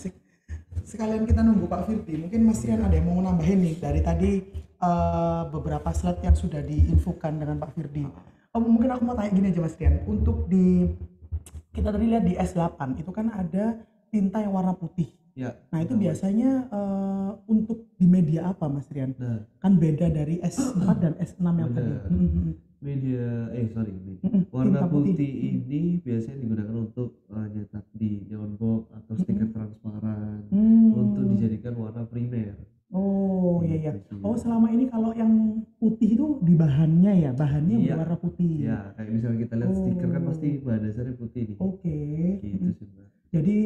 sekalian kita nunggu Pak Firdi, mungkin Mas Rian ada yang mau nambahin nih dari tadi beberapa slide yang sudah diinfokan dengan Pak Firdi. Mungkin aku mau tanya gini aja Mas Rian, untuk kita tadi lihat di S8 itu kan ada tinta yang warna putih. Ya, nah itu biasanya untuk di media apa Mas Rian? Nah, kan beda dari S4 dan S6 yang tadi. Media warna putih ini biasanya digunakan untuk nyetak di neon box atau stiker transparan untuk dijadikan warna primer. Oh iya. Oh selama ini kalau yang putih itu di bahannya ya, bahannya berwarna putih. Ya, kayak misalnya kita lihat stiker kan pasti bahan dasarnya putih nih. Oke. Gitu sih Mbak. Jadi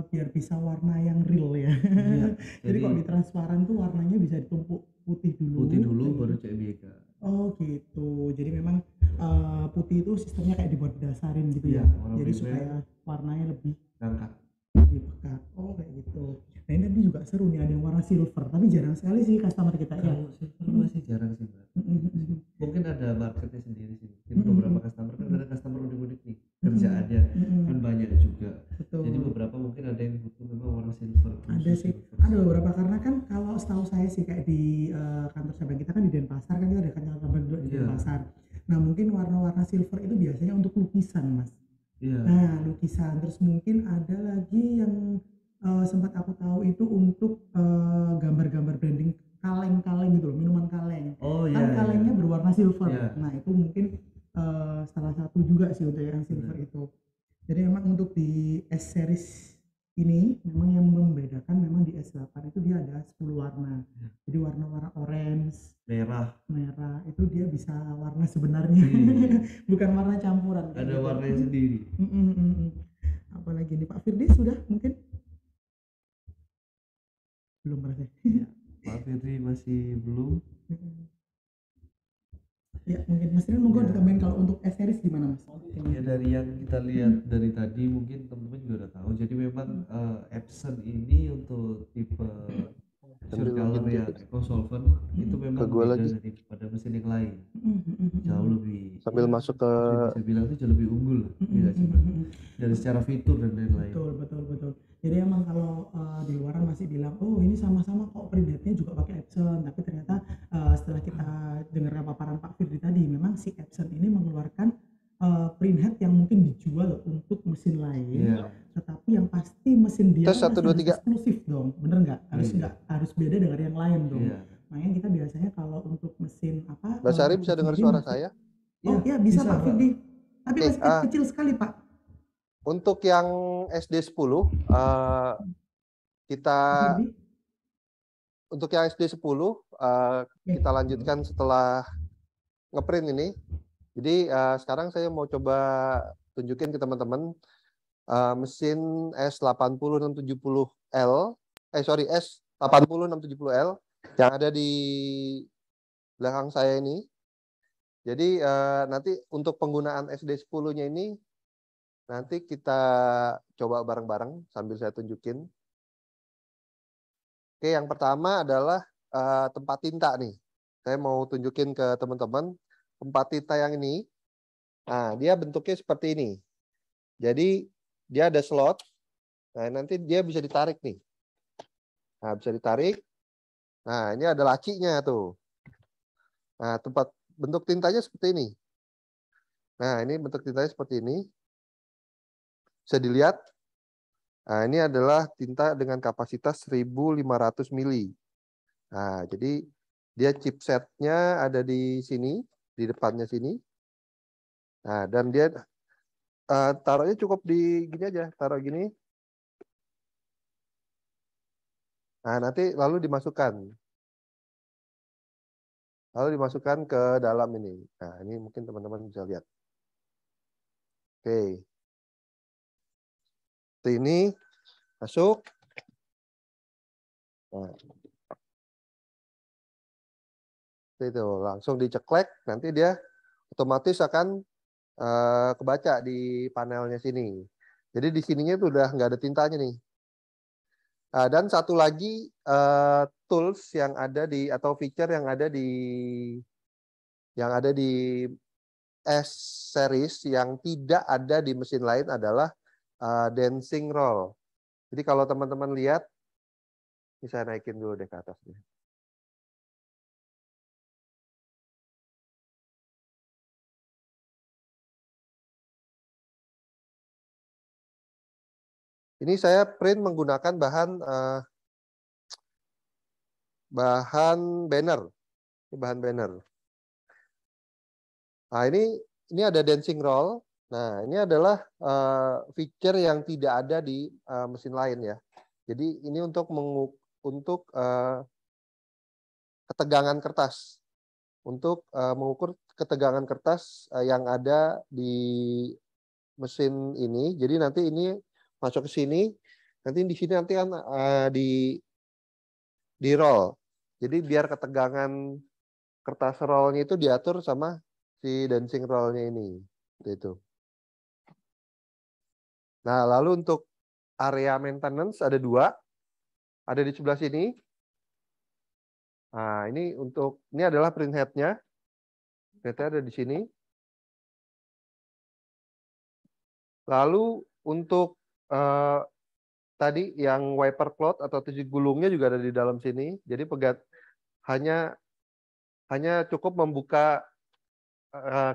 biar bisa warna yang real ya. Iya, jadi kalau di transparan tuh warnanya bisa ditumpuk putih dulu. Putih dulu baru CMYK. Oh gitu. Jadi memang putih itu sistemnya kayak dibuat dasarin gitu ya. Jadi supaya warnanya lebih ngangkat. Lebih pekat. Oh kayak gitu. Nah ini tadi juga seru nih ada yang warna silver, tapi jarang sekali sih customer kita ya. Kalau silver masih jarang sih Mbak. Mungkin ada marketnya sendiri sih. Mungkin beberapa customer kan ada customer unik-unik nih kerjaannya kan banyak juga. Betul. Jadi beberapa mungkin ada yang butuh memang warna silver. Ada sih. Ada beberapa karena kan kalau setahu saya sih kayak di kantor cabang kita kan di Denpasar kan kita ada kantor cabang juga di Denpasar. Nah mungkin warna-warna silver itu biasanya untuk lukisan Mas. Iya. Nah lukisan terus mungkin ada lagi yang sempat aku tahu itu untuk gambar-gambar branding kaleng-kaleng gitu loh, minuman kaleng. Oh Kan iya, kalengnya iya. berwarna silver. Iya. Nah, itu mungkin salah satu juga sih untuk yang silver Benar. itu. Jadi memang untuk di S series ini memang yang membedakan memang di S8 itu dia ada 10 warna. Jadi warna-warna orange, Merah. merah itu dia bisa warna sebenarnya. Iya. Bukan warna campuran kayak Ada gitu. warnanya sendiri. Apalagi nih Pak Firdi sudah mungkin belum berarti. Ya, Pak Firdi masih belum. Ya mungkin Mas Rian monggo Ya. ditambahin kalau untuk S series gimana Mas? Ya dari yang kita lihat dari tadi mungkin teman-teman juga udah tahu. Jadi memang Epson ini untuk tipe Sambil Surcolor login yang dikit. EcoSolvent itu memang gua beda lagi. daripada mesin yang lain. Jauh lebih Sambil ya, masuk ke bisa bilang itu jauh lebih unggul lah, ya nggak sih, Mbak? Dari secara fitur dan lain-lain. Betul. Jadi emang kalau di luaran masih bilang, oh ini sama-sama kok printheadnya juga pakai Epson, tapi ternyata setelah kita dengar paparan Pak Firdi tadi, memang si Epson ini mengeluarkan printhead yang mungkin dijual untuk mesin lain, tetapi yang pasti mesin dia Tes 1, 2, 3. eksklusif dong, bener nggak? Harus beda dengan yang lain dong. Makanya kita biasanya kalau untuk mesin apa? Mbak Sari bisa dengar suara saya? Ya bisa Pak Firdi, tapi masih kecil sekali Pak. Untuk yang SD 10 kita untuk yang SD 10 kita lanjutkan setelah ngeprint ini. Jadi sekarang saya mau coba tunjukin ke teman-teman mesin S80-670L S80-670L yang ada di belakang saya ini. Jadi nanti untuk penggunaan SD 10-nya ini nanti kita coba bareng-bareng sambil saya tunjukin. Oke, yang pertama adalah tempat tinta nih. Saya mau tunjukin ke teman-teman tempat tinta yang ini. Nah, dia bentuknya seperti ini. Jadi dia ada slot. Nah, nanti dia bisa ditarik nih. Nah, bisa ditarik. Nah, ini ada lacinya tuh. Nah, tempat bentuk tintanya seperti ini. Nah, ini bentuk tintanya seperti ini. Bisa dilihat. Nah, ini adalah tinta dengan kapasitas 1500 mili. Nah, jadi dia chipsetnya ada di sini, di depannya sini. Nah, dan dia taruhnya cukup di gini aja, taruh gini. Nah, nanti lalu dimasukkan. Lalu dimasukkan ke dalam ini. Nah, ini mungkin teman-teman bisa lihat. Oke. Ini masuk. Nah, itu langsung diceklek, nanti dia otomatis akan kebaca di panelnya sini. Jadi di sininya itu udah nggak ada tintanya nih. Dan satu lagi tools yang ada di atau feature yang ada di S series yang tidak ada di mesin lain adalah dancing roll. Jadi kalau teman-teman lihat, ini saya naikin dulu deh ke atasnya. Ini saya print menggunakan bahan banner. Ini bahan banner. Nah, ini ada dancing roll. Nah, ini adalah feature yang tidak ada di mesin lain ya. Jadi ini untuk ketegangan kertas. Untuk mengukur ketegangan kertas yang ada di mesin ini. Jadi nanti ini masuk ke sini. Nanti di sini nanti kan di roll. Jadi biar ketegangan kertas rollnya itu diatur sama si dancing rollnya ini. Itu. Nah, lalu untuk area maintenance ada 2. Ada di sebelah sini. Nah, ini adalah print head-nya. Head-nya ada di sini. Lalu untuk tadi yang wiper cloth atau tisu gulungnya juga ada di dalam sini. Jadi hanya cukup membuka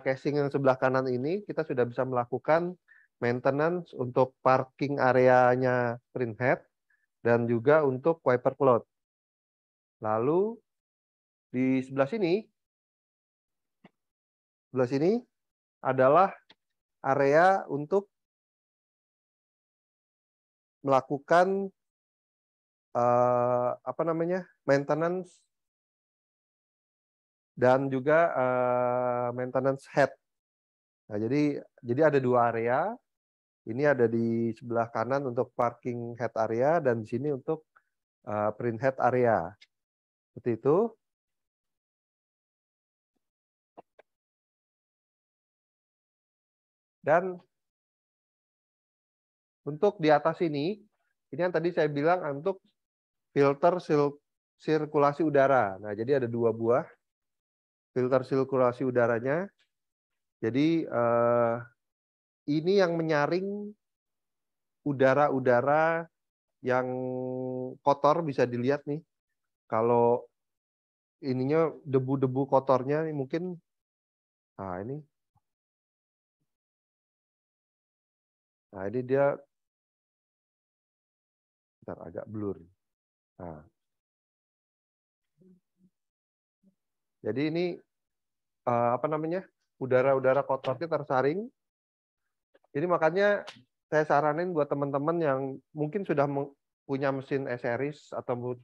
casing yang sebelah kanan ini, kita sudah bisa melakukan maintenance untuk parking areanya print head. dan juga untuk wiper cloth. Lalu di sebelah sini adalah area untuk melakukan maintenance dan juga maintenance head. Nah, jadi ada 2 area. Ini ada di sebelah kanan untuk parking head area dan di sini untuk print head area. Seperti itu. Dan untuk di atas ini yang tadi saya bilang untuk filter sirkulasi udara. Nah, jadi ada 2 buah filter sirkulasi udaranya. Jadi ini yang menyaring udara-udara yang kotor, bisa dilihat nih. Kalau ininya debu-debu kotornya nih mungkin, ini dia, bentar, agak blur. Nah, jadi ini udara-udara kotornya tersaring. Jadi makanya saya saranin buat teman-teman yang mungkin sudah punya mesin E-series ataupun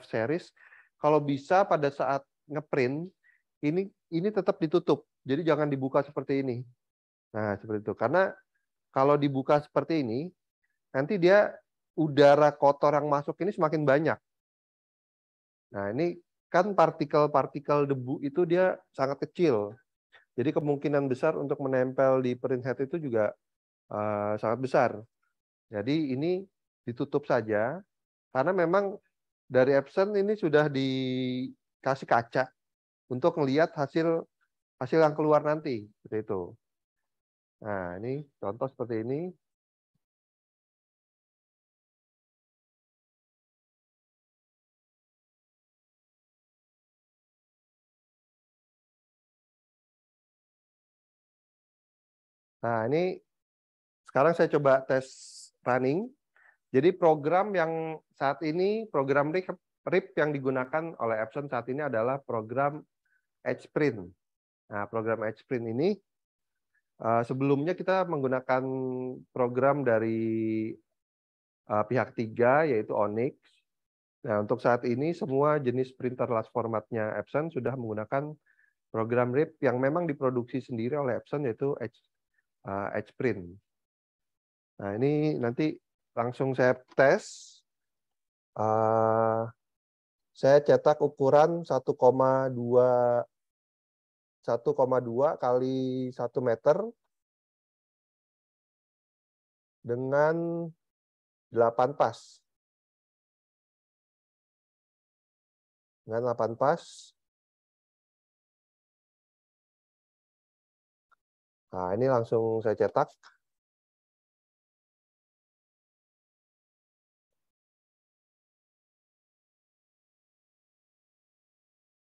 F-series, kalau bisa pada saat ngeprint ini tetap ditutup. Jadi jangan dibuka seperti ini. Nah, seperti itu. Karena kalau dibuka seperti ini, nanti dia udara kotor yang masuk ini semakin banyak. Nah, ini kan partikel-partikel debu itu dia sangat kecil. Jadi kemungkinan besar untuk menempel di print head itu juga sangat besar. Jadi ini ditutup saja, karena memang dari Epson ini sudah dikasih kaca untuk melihat hasil yang keluar nanti, seperti itu. Nah, ini contoh seperti ini. Nah, ini sekarang saya coba tes running. Jadi program yang saat ini, program RIP yang digunakan oleh Epson saat ini adalah program EdgePrint. Nah, program EdgePrint ini sebelumnya kita menggunakan program dari pihak 3, yaitu Onyx. Nah, untuk saat ini semua jenis printer large formatnya Epson sudah menggunakan program RIP yang memang diproduksi sendiri oleh Epson, yaitu EdgePrint. Nah, ini nanti langsung saya tes. Saya cetak ukuran 1,2 kali 1 meter dengan 8 pas. Dengan 8 pas. Nah, ini langsung saya cetak.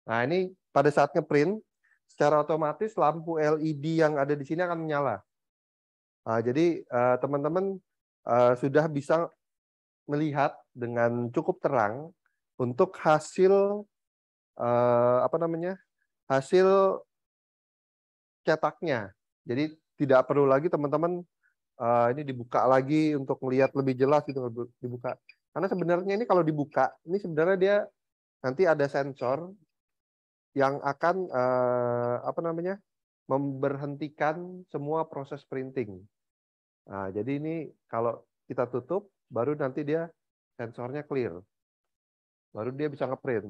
Nah, ini pada saat ngeprint, secara otomatis lampu LED yang ada di sini akan menyala. Nah, jadi teman-teman sudah bisa melihat dengan cukup terang untuk hasil hasil cetaknya. Jadi tidak perlu lagi teman-teman ini dibuka lagi untuk melihat lebih jelas gitu, dibuka. Karena sebenarnya ini kalau dibuka, ini sebenarnya dia nanti ada sensor yang akan memberhentikan semua proses printing. Nah, jadi ini kalau kita tutup, baru nanti dia sensornya clear. Baru dia bisa ngeprint.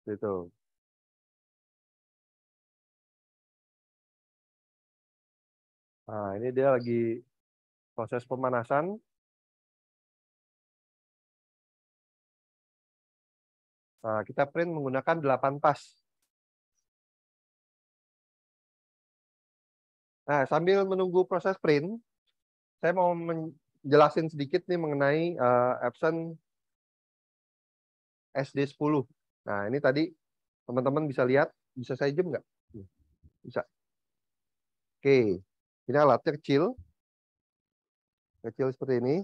Gitu. Nah, ini dia lagi proses pemanasan. Nah, kita print menggunakan 8 pas. Nah, sambil menunggu proses print, saya mau menjelasin sedikit nih mengenai Epson SD10. Nah, ini tadi teman-teman bisa lihat, bisa saya zoom nggak? Bisa. Oke, ini alatnya kecil. kecil seperti ini.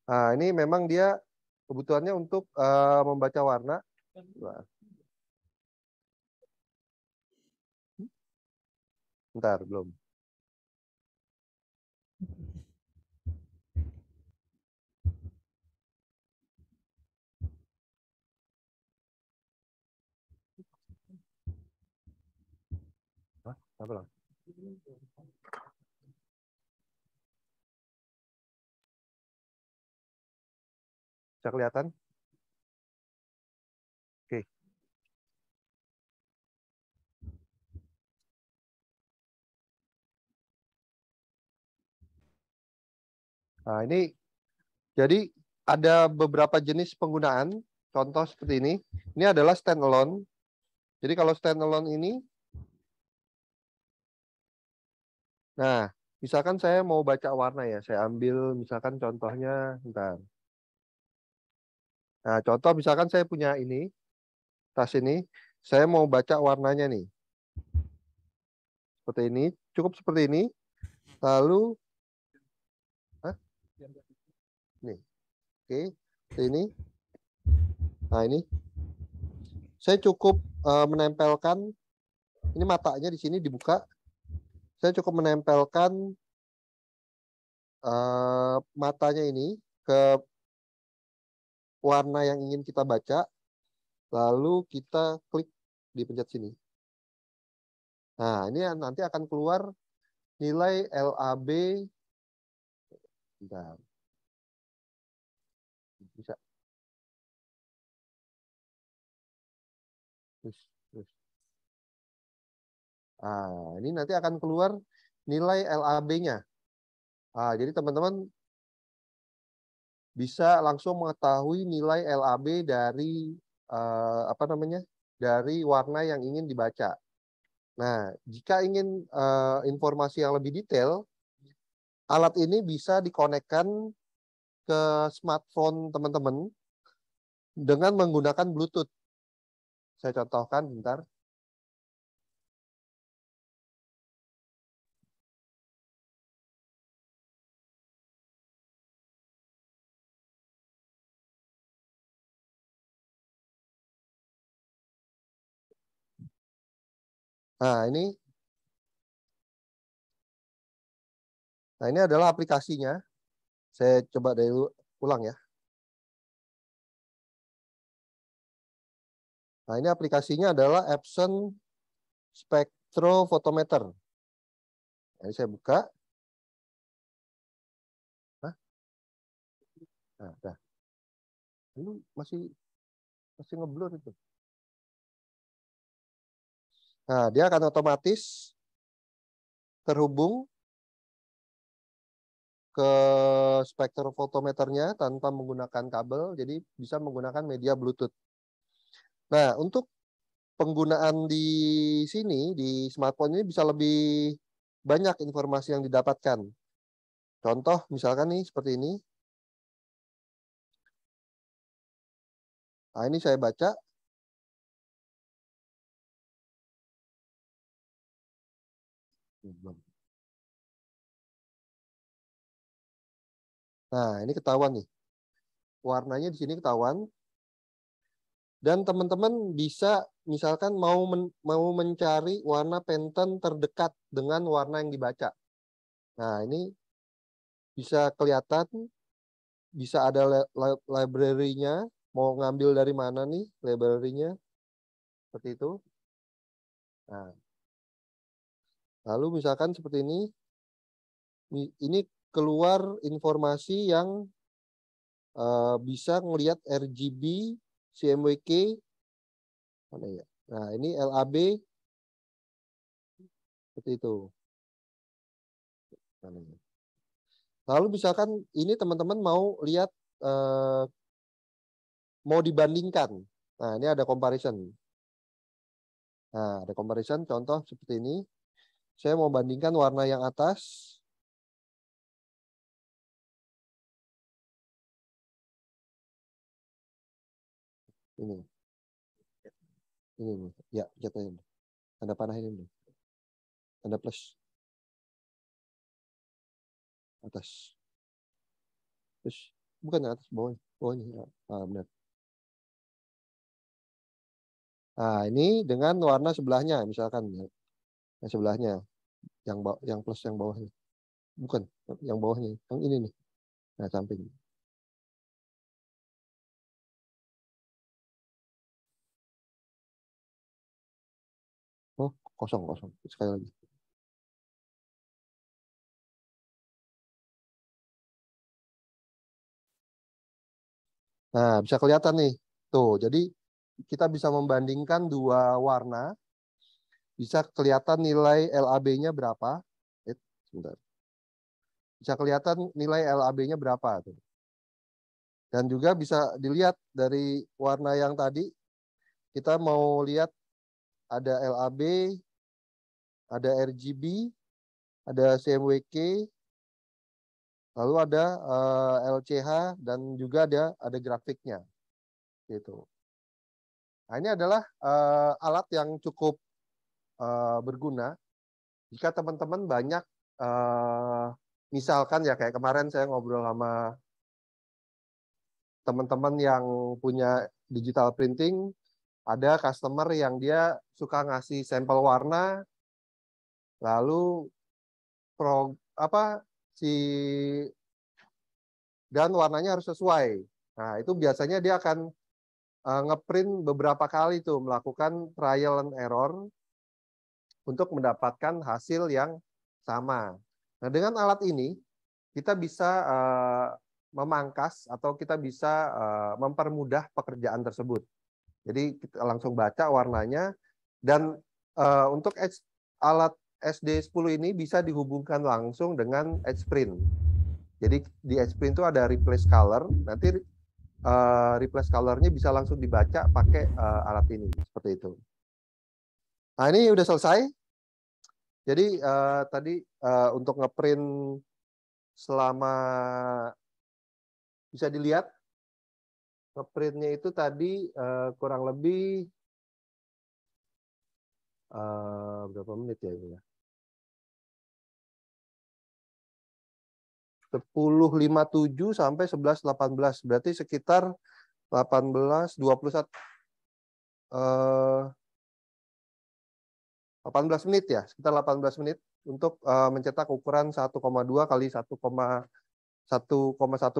Nah, ini memang dia kebutuhannya untuk membaca warna. Nah, bentar, belum. Hah? Apa lah? Bisa kelihatan? Oke. Nah, ini jadi ada beberapa jenis penggunaan. Contoh seperti ini. Ini adalah standalone. Jadi kalau standalone ini, nah, misalkan saya mau baca warna ya. Saya ambil misalkan contohnya, bentar. Nah, contoh misalkan saya punya ini, tas ini. Saya mau baca warnanya nih. Seperti ini. Cukup seperti ini. Lalu, hah? Nih. Oke. Seperti ini. Nah, ini. Saya cukup menempelkan, ini matanya di sini dibuka. Saya cukup menempelkan matanya ini ke warna yang ingin kita baca, lalu kita klik di pencet sini. Nah, ini nanti akan keluar nilai LAB. Bentar. Bisa. Terus. Ini nanti akan keluar nilai LAB-nya. Jadi teman-teman bisa langsung mengetahui nilai LAB dari apa namanya? Dari warna yang ingin dibaca. Nah, jika ingin informasi yang lebih detail, alat ini bisa dikonekkan ke smartphone teman-teman dengan menggunakan Bluetooth. Saya contohkan bentar. Nah, ini adalah aplikasinya. Saya coba dari ulang ya. Nah, ini aplikasinya adalah Epson Spectrophotometer. Nah, ini saya buka. Nah, dah. Ini masih ngeblur itu. Nah, dia akan otomatis terhubung ke spektrofotometernya tanpa menggunakan kabel, jadi bisa menggunakan media Bluetooth. Nah, untuk penggunaan di sini, di smartphone ini bisa lebih banyak informasi yang didapatkan. Contoh, misalkan nih, seperti ini. Nah, ini saya baca. Nah, ini ketahuan nih. Warnanya di sini ketahuan. Dan teman-teman bisa misalkan mau mencari warna Pantone terdekat dengan warna yang dibaca. Nah, ini bisa kelihatan, bisa ada library-nya, mau ngambil dari mana nih library-nya, seperti itu. Nah, lalu misalkan seperti ini keluar informasi yang bisa ngelihat RGB, CMYK, mana ya? Nah, ini LAB seperti itu. Lalu misalkan ini teman-teman mau lihat mau dibandingkan. Nah, ini ada comparison. Nah, ada comparison contoh seperti ini. Saya mau bandingkan warna yang atas. Ini. Ini. Ya, jatuhnya. Tanda panah ini. Tanda plus. Atas. Terus bukan yang atas, bawahnya. Benar. Nah, ini dengan warna sebelahnya, misalkan ya. Yang sebelahnya, yang plus yang bawahnya. Bukan, yang bawahnya, yang ini nih. Nah, samping. Oh, kosong. Sekali lagi. Nah, bisa kelihatan nih. Tuh, jadi kita bisa membandingkan dua warna. Bisa kelihatan nilai LAB-nya berapa. Sebentar. Bisa kelihatan nilai LAB-nya berapa. Tuh. Dan juga bisa dilihat dari warna yang tadi. Kita mau lihat ada LAB, ada RGB, ada CMYK, lalu ada LCH, dan juga ada grafiknya. Gitu. Nah, ini adalah alat yang cukup berguna jika teman-teman banyak, misalkan ya kayak kemarin saya ngobrol sama teman-teman yang punya digital printing, ada customer yang dia suka ngasih sampel warna, lalu dan warnanya harus sesuai. Nah, itu biasanya dia akan ngeprint beberapa kali tuh, melakukan trial and error untuk mendapatkan hasil yang sama. Nah, dengan alat ini kita bisa memangkas atau kita bisa mempermudah pekerjaan tersebut. Jadi kita langsung baca warnanya, dan untuk alat SD10 ini bisa dihubungkan langsung dengan EdgePrint. Jadi di EdgePrint itu ada replace color, nanti replace color-nya bisa langsung dibaca pakai alat ini, seperti itu. Nah, ini udah selesai. Jadi tadi untuk ngeprint selama, bisa dilihat ngeprintnya itu tadi kurang lebih berapa menit ya ini ya? 10.57 sampai 11.18, berarti sekitar 18 menit ya, sekitar 18 menit untuk mencetak ukuran 1,2 kali 1,1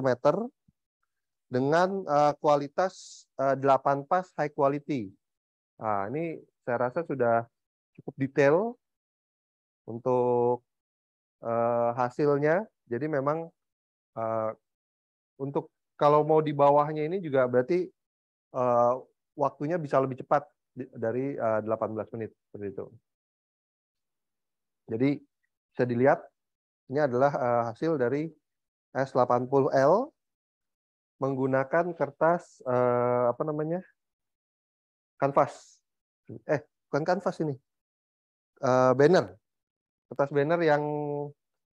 meter dengan kualitas 8 pas high quality. Nah, ini saya rasa sudah cukup detail untuk hasilnya. Jadi memang untuk kalau mau di bawahnya ini juga berarti waktunya bisa lebih cepat dari 18 menit seperti itu. Jadi bisa dilihat ini adalah hasil dari S80L menggunakan kertas kanvas. Bukan kanvas ini, banner, kertas banner yang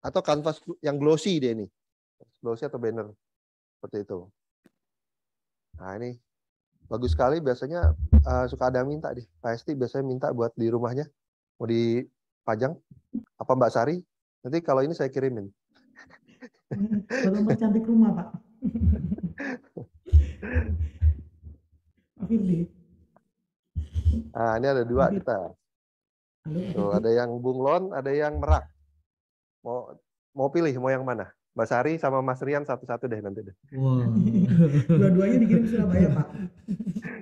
atau kanvas yang glossy deh ini, glossy atau banner seperti itu. Nah, ini bagus sekali. Biasanya suka ada yang minta deh, Pak Esti biasanya minta buat di rumahnya mau dipajang. Apa Mbak Sari? Nanti kalau ini saya kirimin. Buat cantik rumah, Pak. Pak Firdi. Nah, ini ada dua kita. Tuh, ada yang bunglon, ada yang merak. Mau pilih mau yang mana? Mbak Sari sama Mas Rian satu-satu deh nanti deh. Wah. Dua-duanya dikirim Surabaya, Pak.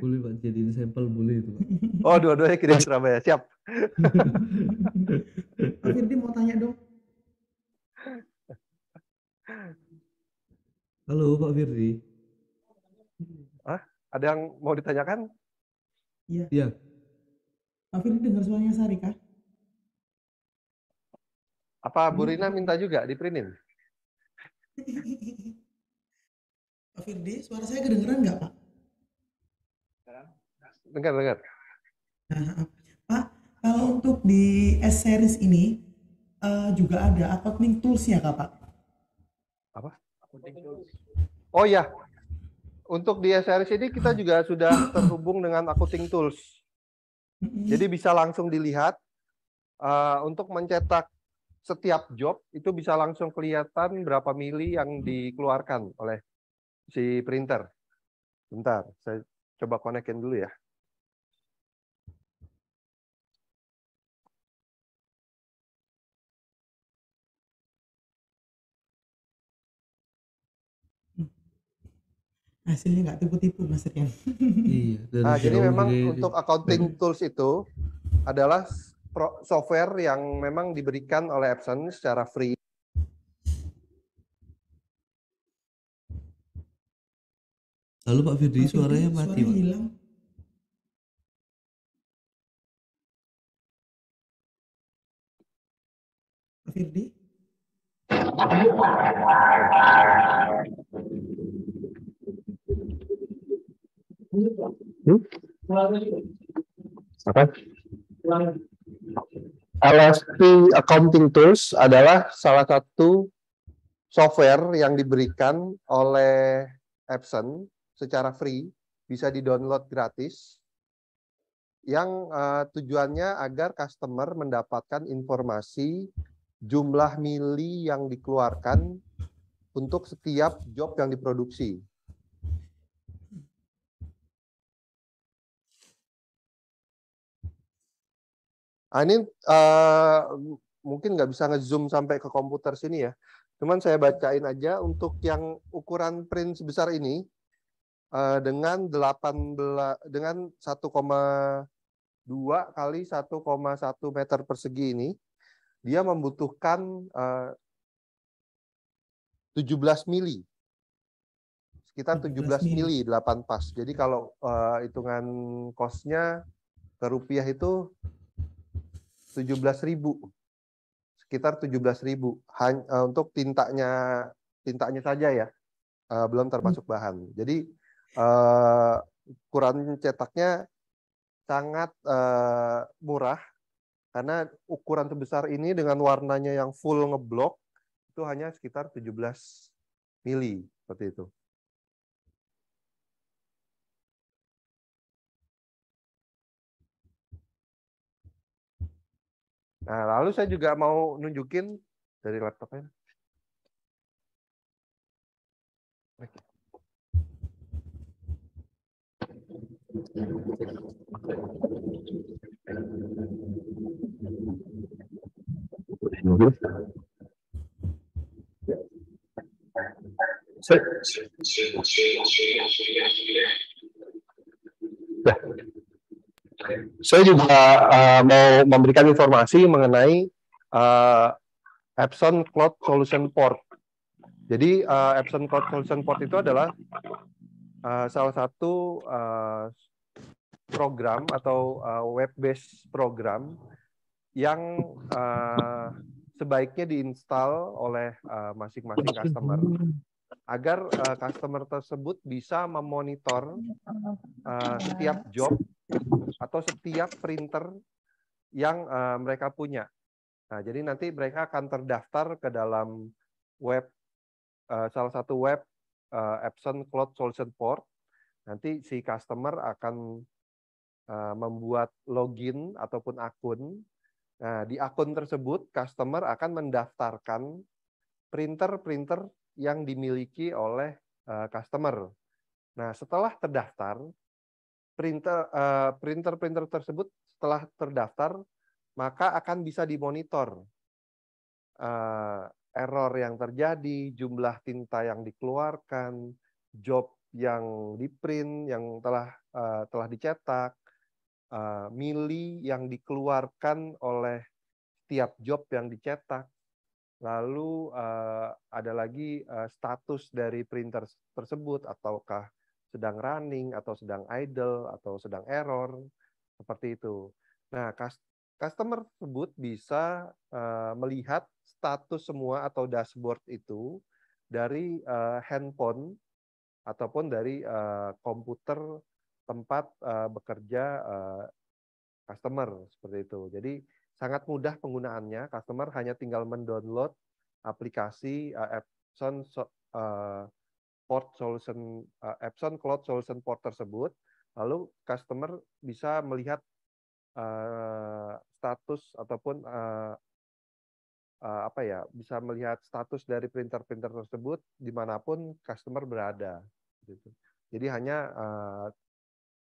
Boleh Pak, jadiin sampel boleh itu Pak. Oh, dua-duanya kirim Surabaya, siap. Pak Firdi mau tanya dong. Halo Pak Firdi. Ada yang mau ditanyakan? Iya. Iya. Pak Firdi dengar suaranya Sari kah? Apa Bu Rina minta juga diprintin? Pak Firdi, suara saya kedengeran nggak, Pak? Dengar. Nah, Pak, kalau untuk di S-Series ini juga ada accounting tools-nya, Kak, Pak? Apa? Oh ya, untuk di S-Series ini kita juga sudah terhubung dengan accounting tools. Jadi bisa langsung dilihat untuk mencetak setiap job itu bisa langsung kelihatan berapa mili yang dikeluarkan oleh si printer. Bentar, saya coba konekin dulu ya. Hasilnya nggak tipu-tipu Mas Rian. Iya, dari Nah, jadi jauh memang juga ini. untuk accounting tools itu adalah software yang memang diberikan oleh Epson secara free. Lalu Pak Firdi Mas Firdi, suaranya mati, suaranya Pak. hilang. Pak Firdi? Apa? LSP Accounting Tools adalah salah satu software yang diberikan oleh Epson secara free, bisa di-download gratis, yang tujuannya agar customer mendapatkan informasi jumlah mili yang dikeluarkan untuk setiap job yang diproduksi. Nah, ini mungkin nggak bisa nge-zoom sampai ke komputer sini ya. Cuman saya bacain aja untuk yang ukuran print sebesar ini dengan 1,2 kali 1,1 meter persegi ini, dia membutuhkan 17 mili. Sekitar 17 mili 8 pas. Jadi kalau hitungan cost-nya ke rupiah itu 17.000. Sekitar 17.000 untuk tintanya saja ya, belum termasuk bahan. Jadi ukuran cetaknya sangat murah karena ukuran sebesar ini dengan warnanya yang full ngeblok itu hanya sekitar 17 mili seperti itu. Nah, lalu saya juga mau nunjukin dari laptopnya. Saya juga mau memberikan informasi mengenai Epson Cloud Solution Port. Jadi Epson Cloud Solution Port itu adalah salah satu program atau web-based program yang sebaiknya diinstal oleh masing-masing customer agar customer tersebut bisa memonitor setiap job atau setiap printer yang mereka punya. Nah, jadi nanti mereka akan terdaftar ke dalam web salah satu web Epson Cloud Solution Port. Nanti si customer akan membuat login ataupun akun. Nah, di akun tersebut customer akan mendaftarkan printer-printer yang dimiliki oleh customer. Nah, setelah terdaftar, printer-printer tersebut setelah terdaftar, maka akan bisa dimonitor error yang terjadi, jumlah tinta yang dikeluarkan, job yang di-print, yang telah dicetak, mili yang dikeluarkan oleh setiap job yang dicetak. Lalu ada lagi status dari printer tersebut, ataukah sedang running, atau sedang idle, atau sedang error, seperti itu. Nah, customer tersebut bisa melihat status semua atau dashboard itu dari handphone ataupun dari komputer tempat bekerja customer, seperti itu. Jadi sangat mudah penggunaannya. Customer hanya tinggal mendownload aplikasi Epson Port Solution, Epson Cloud Solution Port tersebut. Lalu customer bisa melihat status ataupun apa ya, bisa melihat status dari printer-printer tersebut dimanapun customer berada. Gitu. Jadi hanya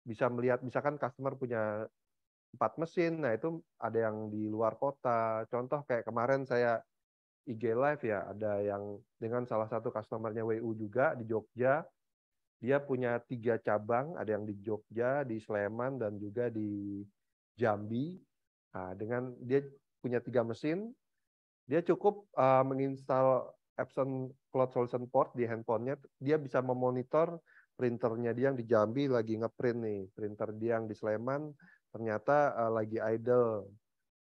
bisa melihat, misalkan customer punya 4 mesin, nah itu ada yang di luar kota. Contoh kayak kemarin saya IG Live ya, ada yang dengan salah satu customernya WU juga di Jogja. Dia punya 3 cabang, ada yang di Jogja, di Sleman, dan juga di Jambi. Nah, dengan dia punya 3 mesin, dia cukup menginstal Epson Cloud Solution Port di handphonenya. Dia bisa memonitor printernya dia yang di Jambi lagi ngeprint nih. Printer dia yang di Sleman ternyata lagi idle.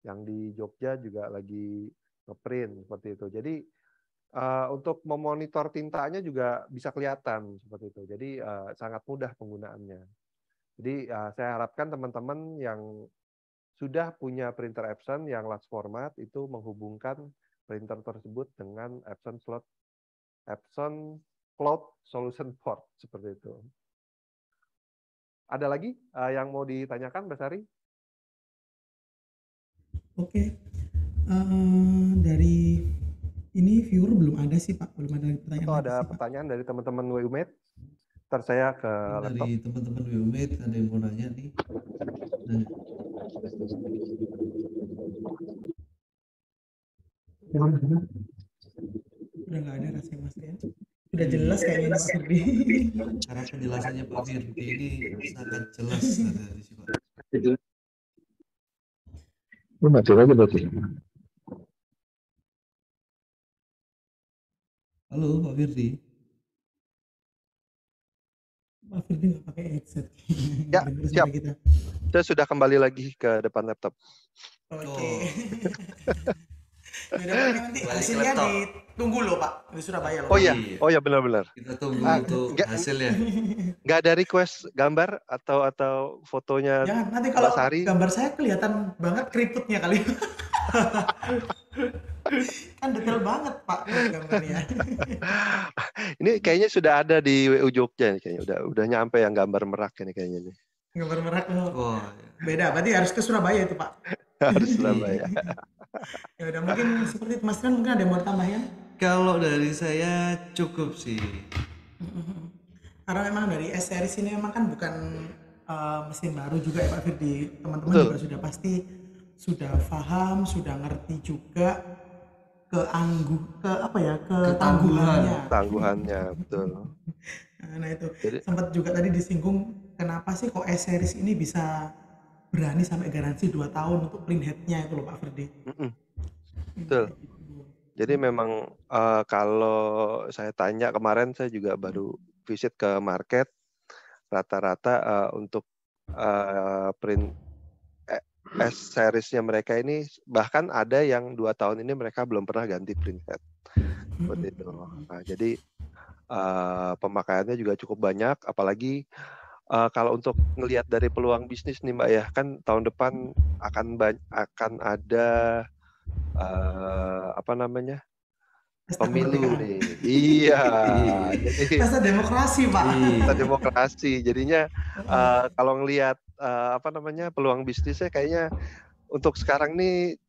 Yang di Jogja juga lagi ngeprint seperti itu. Jadi untuk memonitor tintanya juga bisa kelihatan seperti itu. Jadi sangat mudah penggunaannya. Jadi saya harapkan teman-teman yang sudah punya printer Epson yang large format itu menghubungkan printer tersebut dengan Epson Cloud Solution Port seperti itu. Ada lagi yang mau ditanyakan, Mbak Sari? Oke. Dari ini viewer belum ada sih Pak, belum ada pertanyaan Atau lagi ada sih, Pak. pertanyaan dari teman-teman WUMate? Ntar saya ke laptop. Dari teman-teman WUMate ada yang mau nanya nih. Nanya. Udah nggak ada rasanya Mas Rian. Sudah jelas kayaknya nih Pak Firdi. Cara penjelasannya Pak Firdi ini sangat jelas ada di sini, Pak. Lu mati lagi berarti. Halo Pak Firdi. Pak Firdi nggak pakai headset. Ya, Dengar siap. suara kita. Saya sudah kembali lagi ke depan laptop. Oke. Yaudah Pak, ini nanti Balik ke hasilnya laptop. ditunggu loh Pak di Surabaya loh. Oh Pak. iya, oh iya benar-benar. Kita tunggu Ah, untuk enggak. hasilnya. Nggak ada request gambar atau fotonya Jangan nanti kalau Mbak Sari? gambar saya kelihatan banget keriputnya kali. Kan detail banget Pak gambarnya. Ini kayaknya sudah ada di WU Jogja nih, kayaknya udah nyampe yang gambar merak ini kayaknya nih. Gambar merak loh. Wah, Beda, berarti harus ke Surabaya itu Pak. Harus Surabaya. Ya udah mungkin seperti itu Mas Rian, mungkin ada yang mau tambahin? kalau dari saya cukup sih. Karena memang dari S-Series ini memang kan bukan mesin baru juga ya Pak Firdi. Teman-teman Betul. juga sudah pasti sudah paham, sudah ngerti juga ketangguhannya. Tangguhannya, betul. Nah itu Jadi sempat juga tadi disinggung kenapa sih kok S-Series ini bisa berani sampai garansi 2 tahun untuk print head-nya itu loh Pak Firdi. betul. Jadi memang kalau saya tanya kemarin, saya juga baru visit ke market, rata-rata untuk print S-Series-nya mereka ini bahkan ada yang 2 tahun ini mereka belum pernah ganti print head. Seperti itu. Nah, jadi pemakaiannya juga cukup banyak, apalagi kalau untuk ngelihat dari peluang bisnis nih Mbak ya, kan tahun depan akan ada apa namanya, Pesta pemilu kemerdekaan. nih. Iya. Jadi Pesta demokrasi Pak. kita demokrasi. Jadinya kalau ngelihat apa namanya, peluang bisnisnya kayaknya untuk sekarang nih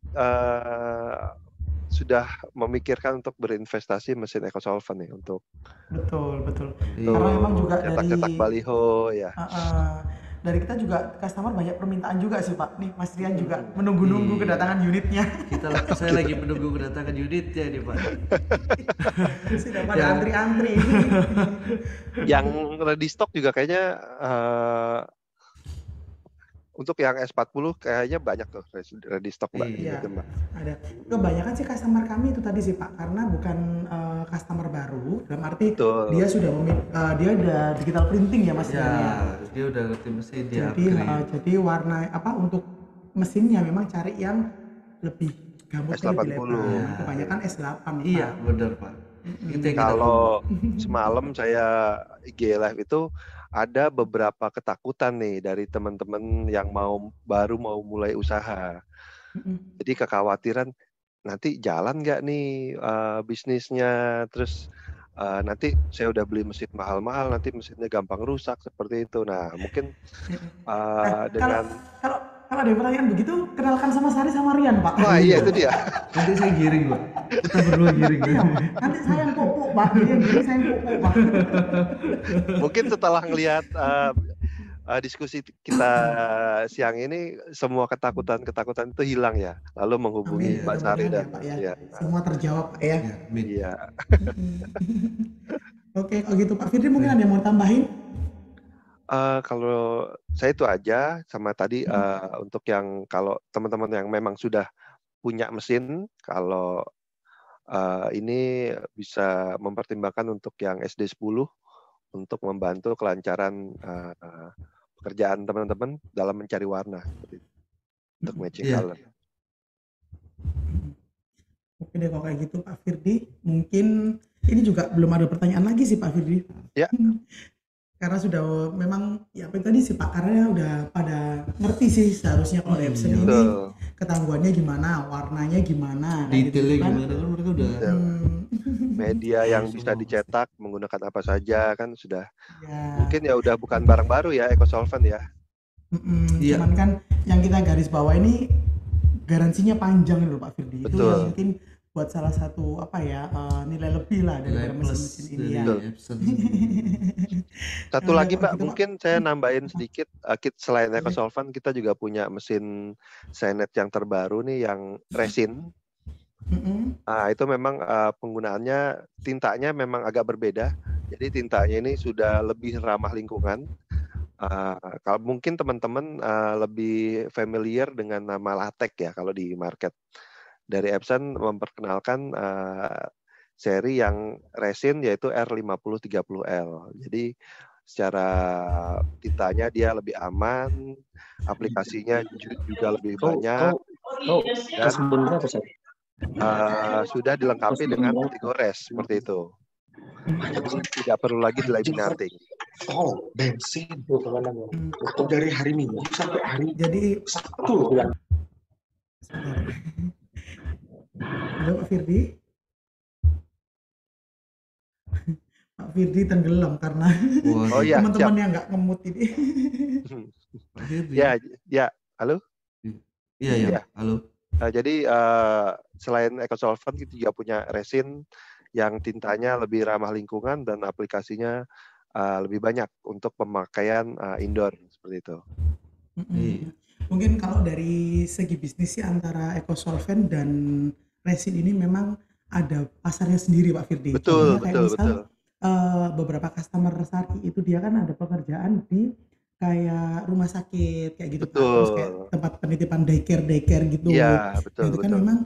sudah memikirkan untuk berinvestasi mesin EcoSolvent nih untuk Betul. Karena memang juga cetak-cetak baliho ya. dari kita juga customer banyak permintaan juga sih Pak. Nih Mas Rian juga menunggu-nunggu kedatangan unitnya. Saya lagi menunggu kedatangan unitnya nih Pak. Sudah pada antri-antri. Yang ready stock juga kayaknya untuk yang S40 kayaknya banyak tuh ready stock Mbak. Iya, Gitu, Mbak. ada. Kebanyakan sih customer kami itu tadi sih Pak, karena bukan customer baru, dalam arti Betul. dia sudah dia ada digital printing ya Mas Rian ya. Ya, dia udah ngerti mesin dia Jadi warna untuk mesinnya memang cari yang lebih gambutnya lebih S80. lebar. Kebanyakan S8 Pak. Iya, benar Pak. Itu yang kita Kalau semalam saya IG Live itu ada beberapa ketakutan nih dari teman-teman yang baru mau mulai usaha. Jadi kekhawatiran nanti jalan nggak nih bisnisnya, terus nanti saya udah beli mesin mahal-mahal, nanti mesinnya gampang rusak seperti itu. Nah mungkin dengan Kalau Kalau ada pertanyaan begitu, kenalkan sama Sari sama Rian, Pak. Wah iya itu dia. Nanti saya giring, Pak. Kita berdua giring. Iya, nanti saya yang pupuk, Pak. Jadi yang gini saya yang pupuk, Pak. Mungkin setelah ngelihat diskusi kita siang ini, semua ketakutan itu hilang ya. Lalu menghubungi Amin, Mbak Sari mudah-mudahan dan ya, Pak ya. ya. Semua terjawab, Pak ya. Ya, amin. Iya. Oke, kalau gitu Pak Firdi mungkin ada yang mau tambahin? Kalau saya itu aja, sama tadi untuk yang kalau teman-teman yang memang sudah punya mesin, kalau ini bisa mempertimbangkan untuk yang SD 10 untuk membantu kelancaran pekerjaan teman-teman dalam mencari warna seperti itu, untuk matching Iya. color. Oke deh, kalau kayak gitu Pak Firdi, mungkin ini juga belum ada pertanyaan lagi sih Pak Firdi. Ya. Karena sudah memang ya apa tadi sih Pak, karena udah pada ngerti sih seharusnya kalau Epson ini Betul. ketahuannya gimana, warnanya gimana, kayak gitu Detailnya kan. gimana kan mereka udah Betul. Media yang Semua bisa pasti. dicetak menggunakan apa saja kan sudah Ya. mungkin ya udah bukan barang baru ya EcoSolvent ya. Iya. Cuman kan yang kita garis bawah ini garansinya panjang loh Pak Firdi. Itu Betul. yang mungkin buat salah satu apa ya nilai lebih lah Nilai daripada plus mesin-mesin ini dari ya. Betul. Epson. Satu Nah, lagi kalau Mbak, gitu, Pak. mungkin saya nambahin sedikit, selain Boleh. EcoSolvent kita juga punya mesin Cynet yang terbaru nih yang resin. Itu memang penggunaannya tintanya memang agak berbeda. Jadi tintanya ini sudah lebih ramah lingkungan. Kalau mungkin teman-teman lebih familiar dengan nama latex ya kalau di market. Dari Epson memperkenalkan seri yang resin yaitu R5030L. Jadi secara tintanya dia lebih aman, aplikasinya juga lebih banyak, dan sudah dilengkapi dengan Tigores seperti itu. Tidak perlu lagi dilaminating. Oh, bensin dari hari Minggu sampai hari Jadi Sabtu. halo Pak Firdi. Pak Firdi tenggelam karena Oh iya, siap. teman-teman yang nggak ngemut ini. Ya, halo? Iya, Ya. halo. Jadi selain EcoSolvent kita juga punya resin yang tintanya lebih ramah lingkungan dan aplikasinya lebih banyak untuk pemakaian indoor seperti itu. Mungkin kalau dari segi bisnis sih antara EcoSolvent dan resin ini memang ada pasarnya sendiri Pak Firdi. Betul, Contohnya kayak betul, misal betul. beberapa customer Sari itu dia kan ada pekerjaan di kayak rumah sakit kayak gitu Pak. Terus kayak Betul. tempat penitipan daycare gitu. Iya, Nah, betul, itu kan betul. memang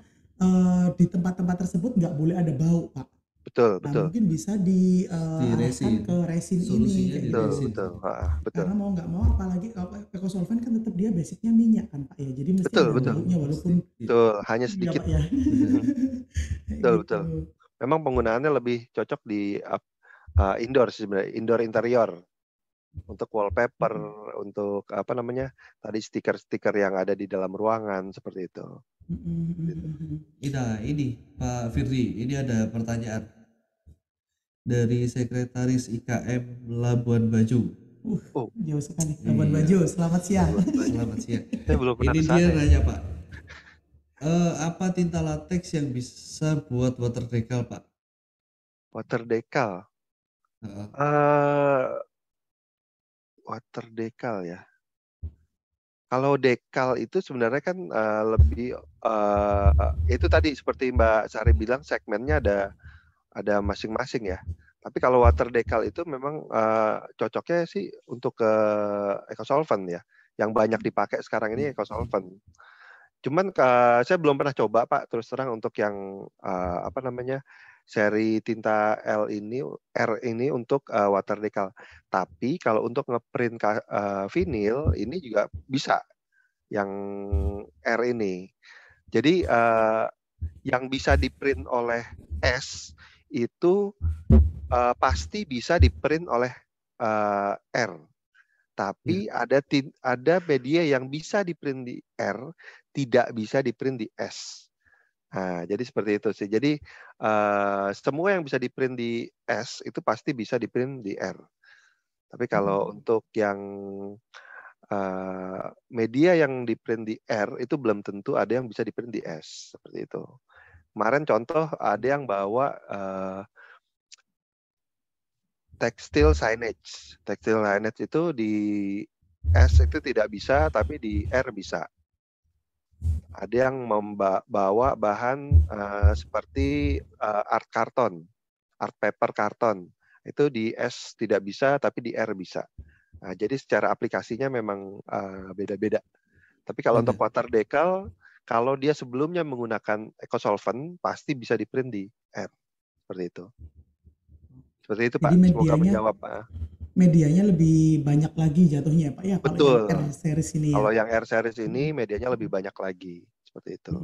di tempat-tempat tersebut nggak boleh ada bau Pak. Betul, Nah, betul. mungkin bisa diarahkan resin. ke resin ini Solusinya kayak di gitu. Betul, resin. betul. Betul. Karena mau nggak mau apalagi kalau EcoSolvent kan tetap dia basicnya minyak kan Pak ya. Jadi mesti Betul, ada betul. baunya walaupun Betul, hanya iya sedikit. Pak ya. Kayak Betul, gitu. betul. Memang penggunaannya lebih cocok di indoor sih sebenarnya, indoor interior. Untuk wallpaper, untuk apa namanya? Tadi stiker-stiker yang ada di dalam ruangan seperti itu. Ini Pak Firdi, ini ada pertanyaan dari Sekretaris IKM Labuan Bajo. Jauh sekali. Labuan Bajo, selamat siang. Selamat siang. Saya belum pernah Ini kesana dia ya. nanya Pak, apa tinta latex yang bisa buat water decal Pak? Water decal. Water decal ya. Kalau decal itu sebenarnya kan lebih itu tadi seperti Mbak Sari bilang segmennya ada masing-masing ya. Tapi kalau water decal itu memang cocoknya sih untuk ke EcoSolvent ya. Yang banyak dipakai sekarang ini EcoSolvent. Cuman saya belum pernah coba Pak, terus terang untuk yang apa namanya seri tinta R ini untuk water decal. Tapi kalau untuk ngeprint vinil ini juga bisa yang R ini. Jadi yang bisa diprint oleh S itu pasti bisa diprint oleh R. Tapi ada media yang bisa diprint di R, tidak bisa diprint di S. Nah, jadi seperti itu sih. Jadi semua yang bisa diprint di S itu pasti bisa diprint di R. Tapi kalau untuk yang media yang di print di R itu belum tentu ada yang bisa di print di S seperti itu. Kemarin contoh ada yang bawa tekstil signage. Tekstil signage itu di S itu tidak bisa, tapi di R bisa. Ada yang membawa bahan seperti art karton, art paper karton. Itu di S tidak bisa, tapi di R bisa. Nah, jadi secara aplikasinya memang beda-beda. Tapi kalau untuk water decal, kalau dia sebelumnya menggunakan ecosolvent, pasti bisa di print di R. Seperti itu. Seperti itu, Pak. Jadi Semoga menjawab. medianya lebih banyak lagi jatuhnya, Pak, ya, kalau Betul. yang R series ini ya. Kalau yang R series ini medianya lebih banyak lagi. Seperti itu.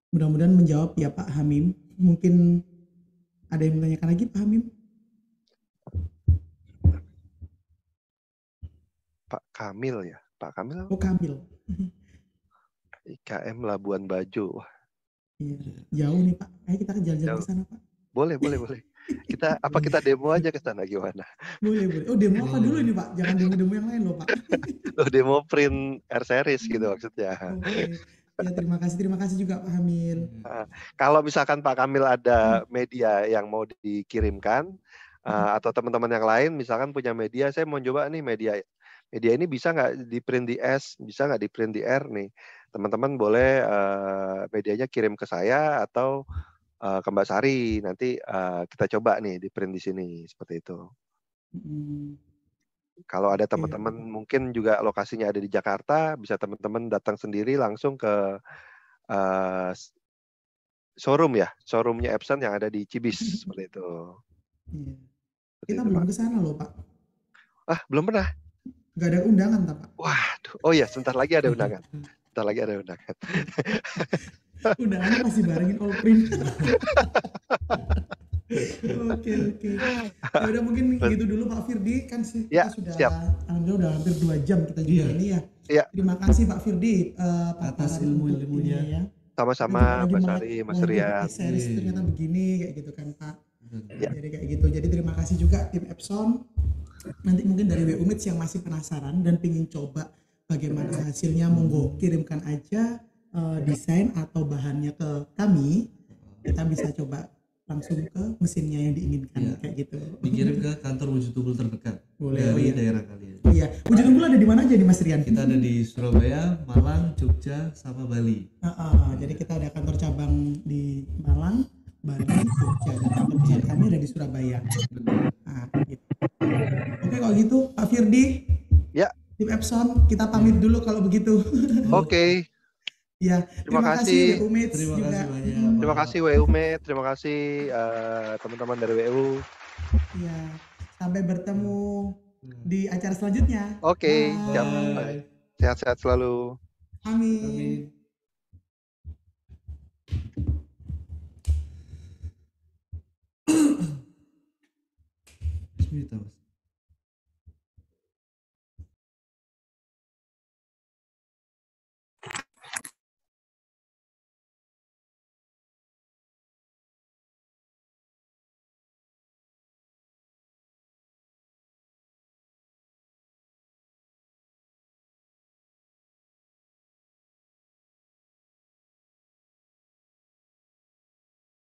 Mudah-mudahan menjawab ya Pak Hamim. Mungkin ada yang menanyakan lagi Pak Hamim? Pak Kamil ya? Pak Kamil? Oh, Kamil. IKM Labuan Bajo. Iya, jauh nih Pak. Ayo kita jalan-jalan ke sana Pak. Boleh. Kita demo aja ke sana gimana? Boleh. Oh, demo apa dulu ini Pak? Jangan demo-demo yang lain loh Pak. Demo print R series gitu maksudnya. Oke. Ya, terima kasih juga Pak Hamil. Kalau misalkan Pak Kamil ada media yang mau dikirimkan atau teman-teman yang lain misalkan punya media, saya mau coba nih media ini bisa nggak di print di S, bisa nggak di print di R nih. Teman-teman boleh medianya kirim ke saya atau ke Mbak Sari, nanti kita coba nih di print di sini seperti itu. Kalau ada teman-teman mungkin juga lokasinya ada di Jakarta, bisa teman-teman datang sendiri langsung ke showroomnya Epson yang ada di Cibis seperti itu. Iya. Kita belum ke sana loh Pak. Belum pernah. Nggak ada undangan Pak. Waduh, oh ya sebentar lagi ada undangan. Undangannya masih barengin all print. Oke. Ya udah mungkin gitu dulu Pak Firdi, kan kita sudah alhamdulillah udah hampir 2 jam kita juga ini ya. Iya. Terima kasih Pak Firdi atas ilmu-ilmunya ya. Sama-sama Mbak Sari, Mas Rian. Series ternyata begini kayak gitu kan Pak. Jadi kayak gitu. Jadi terima kasih juga tim Epson. Nanti mungkin dari WU Meets yang masih penasaran dan pingin coba bagaimana hasilnya, monggo kirimkan aja desain atau bahannya ke kami. Kita bisa coba langsung ke mesinnya yang diinginkan kayak gitu. Dikirim ke kantor Wujud Unggul terdekat dari daerah kalian. Iya, Wujud Unggul ada di mana aja nih Mas Rian? Kita ada di Surabaya, Malang, Jogja, sama Bali. Jadi kita ada kantor cabang di Malang, Bali, Jogja, dan kantor pusat kami ada di Surabaya. Gitu. Oke, kalau gitu Pak Firdi, tim Epson, kita pamit dulu kalau begitu. Oke. Ya, terima kasih WU Meets juga. Terima kasih WU Meets, terima kasih teman-teman dari WU. Ya, sampai bertemu di acara selanjutnya. Oke, sehat-sehat selalu. Amin. Bismillah.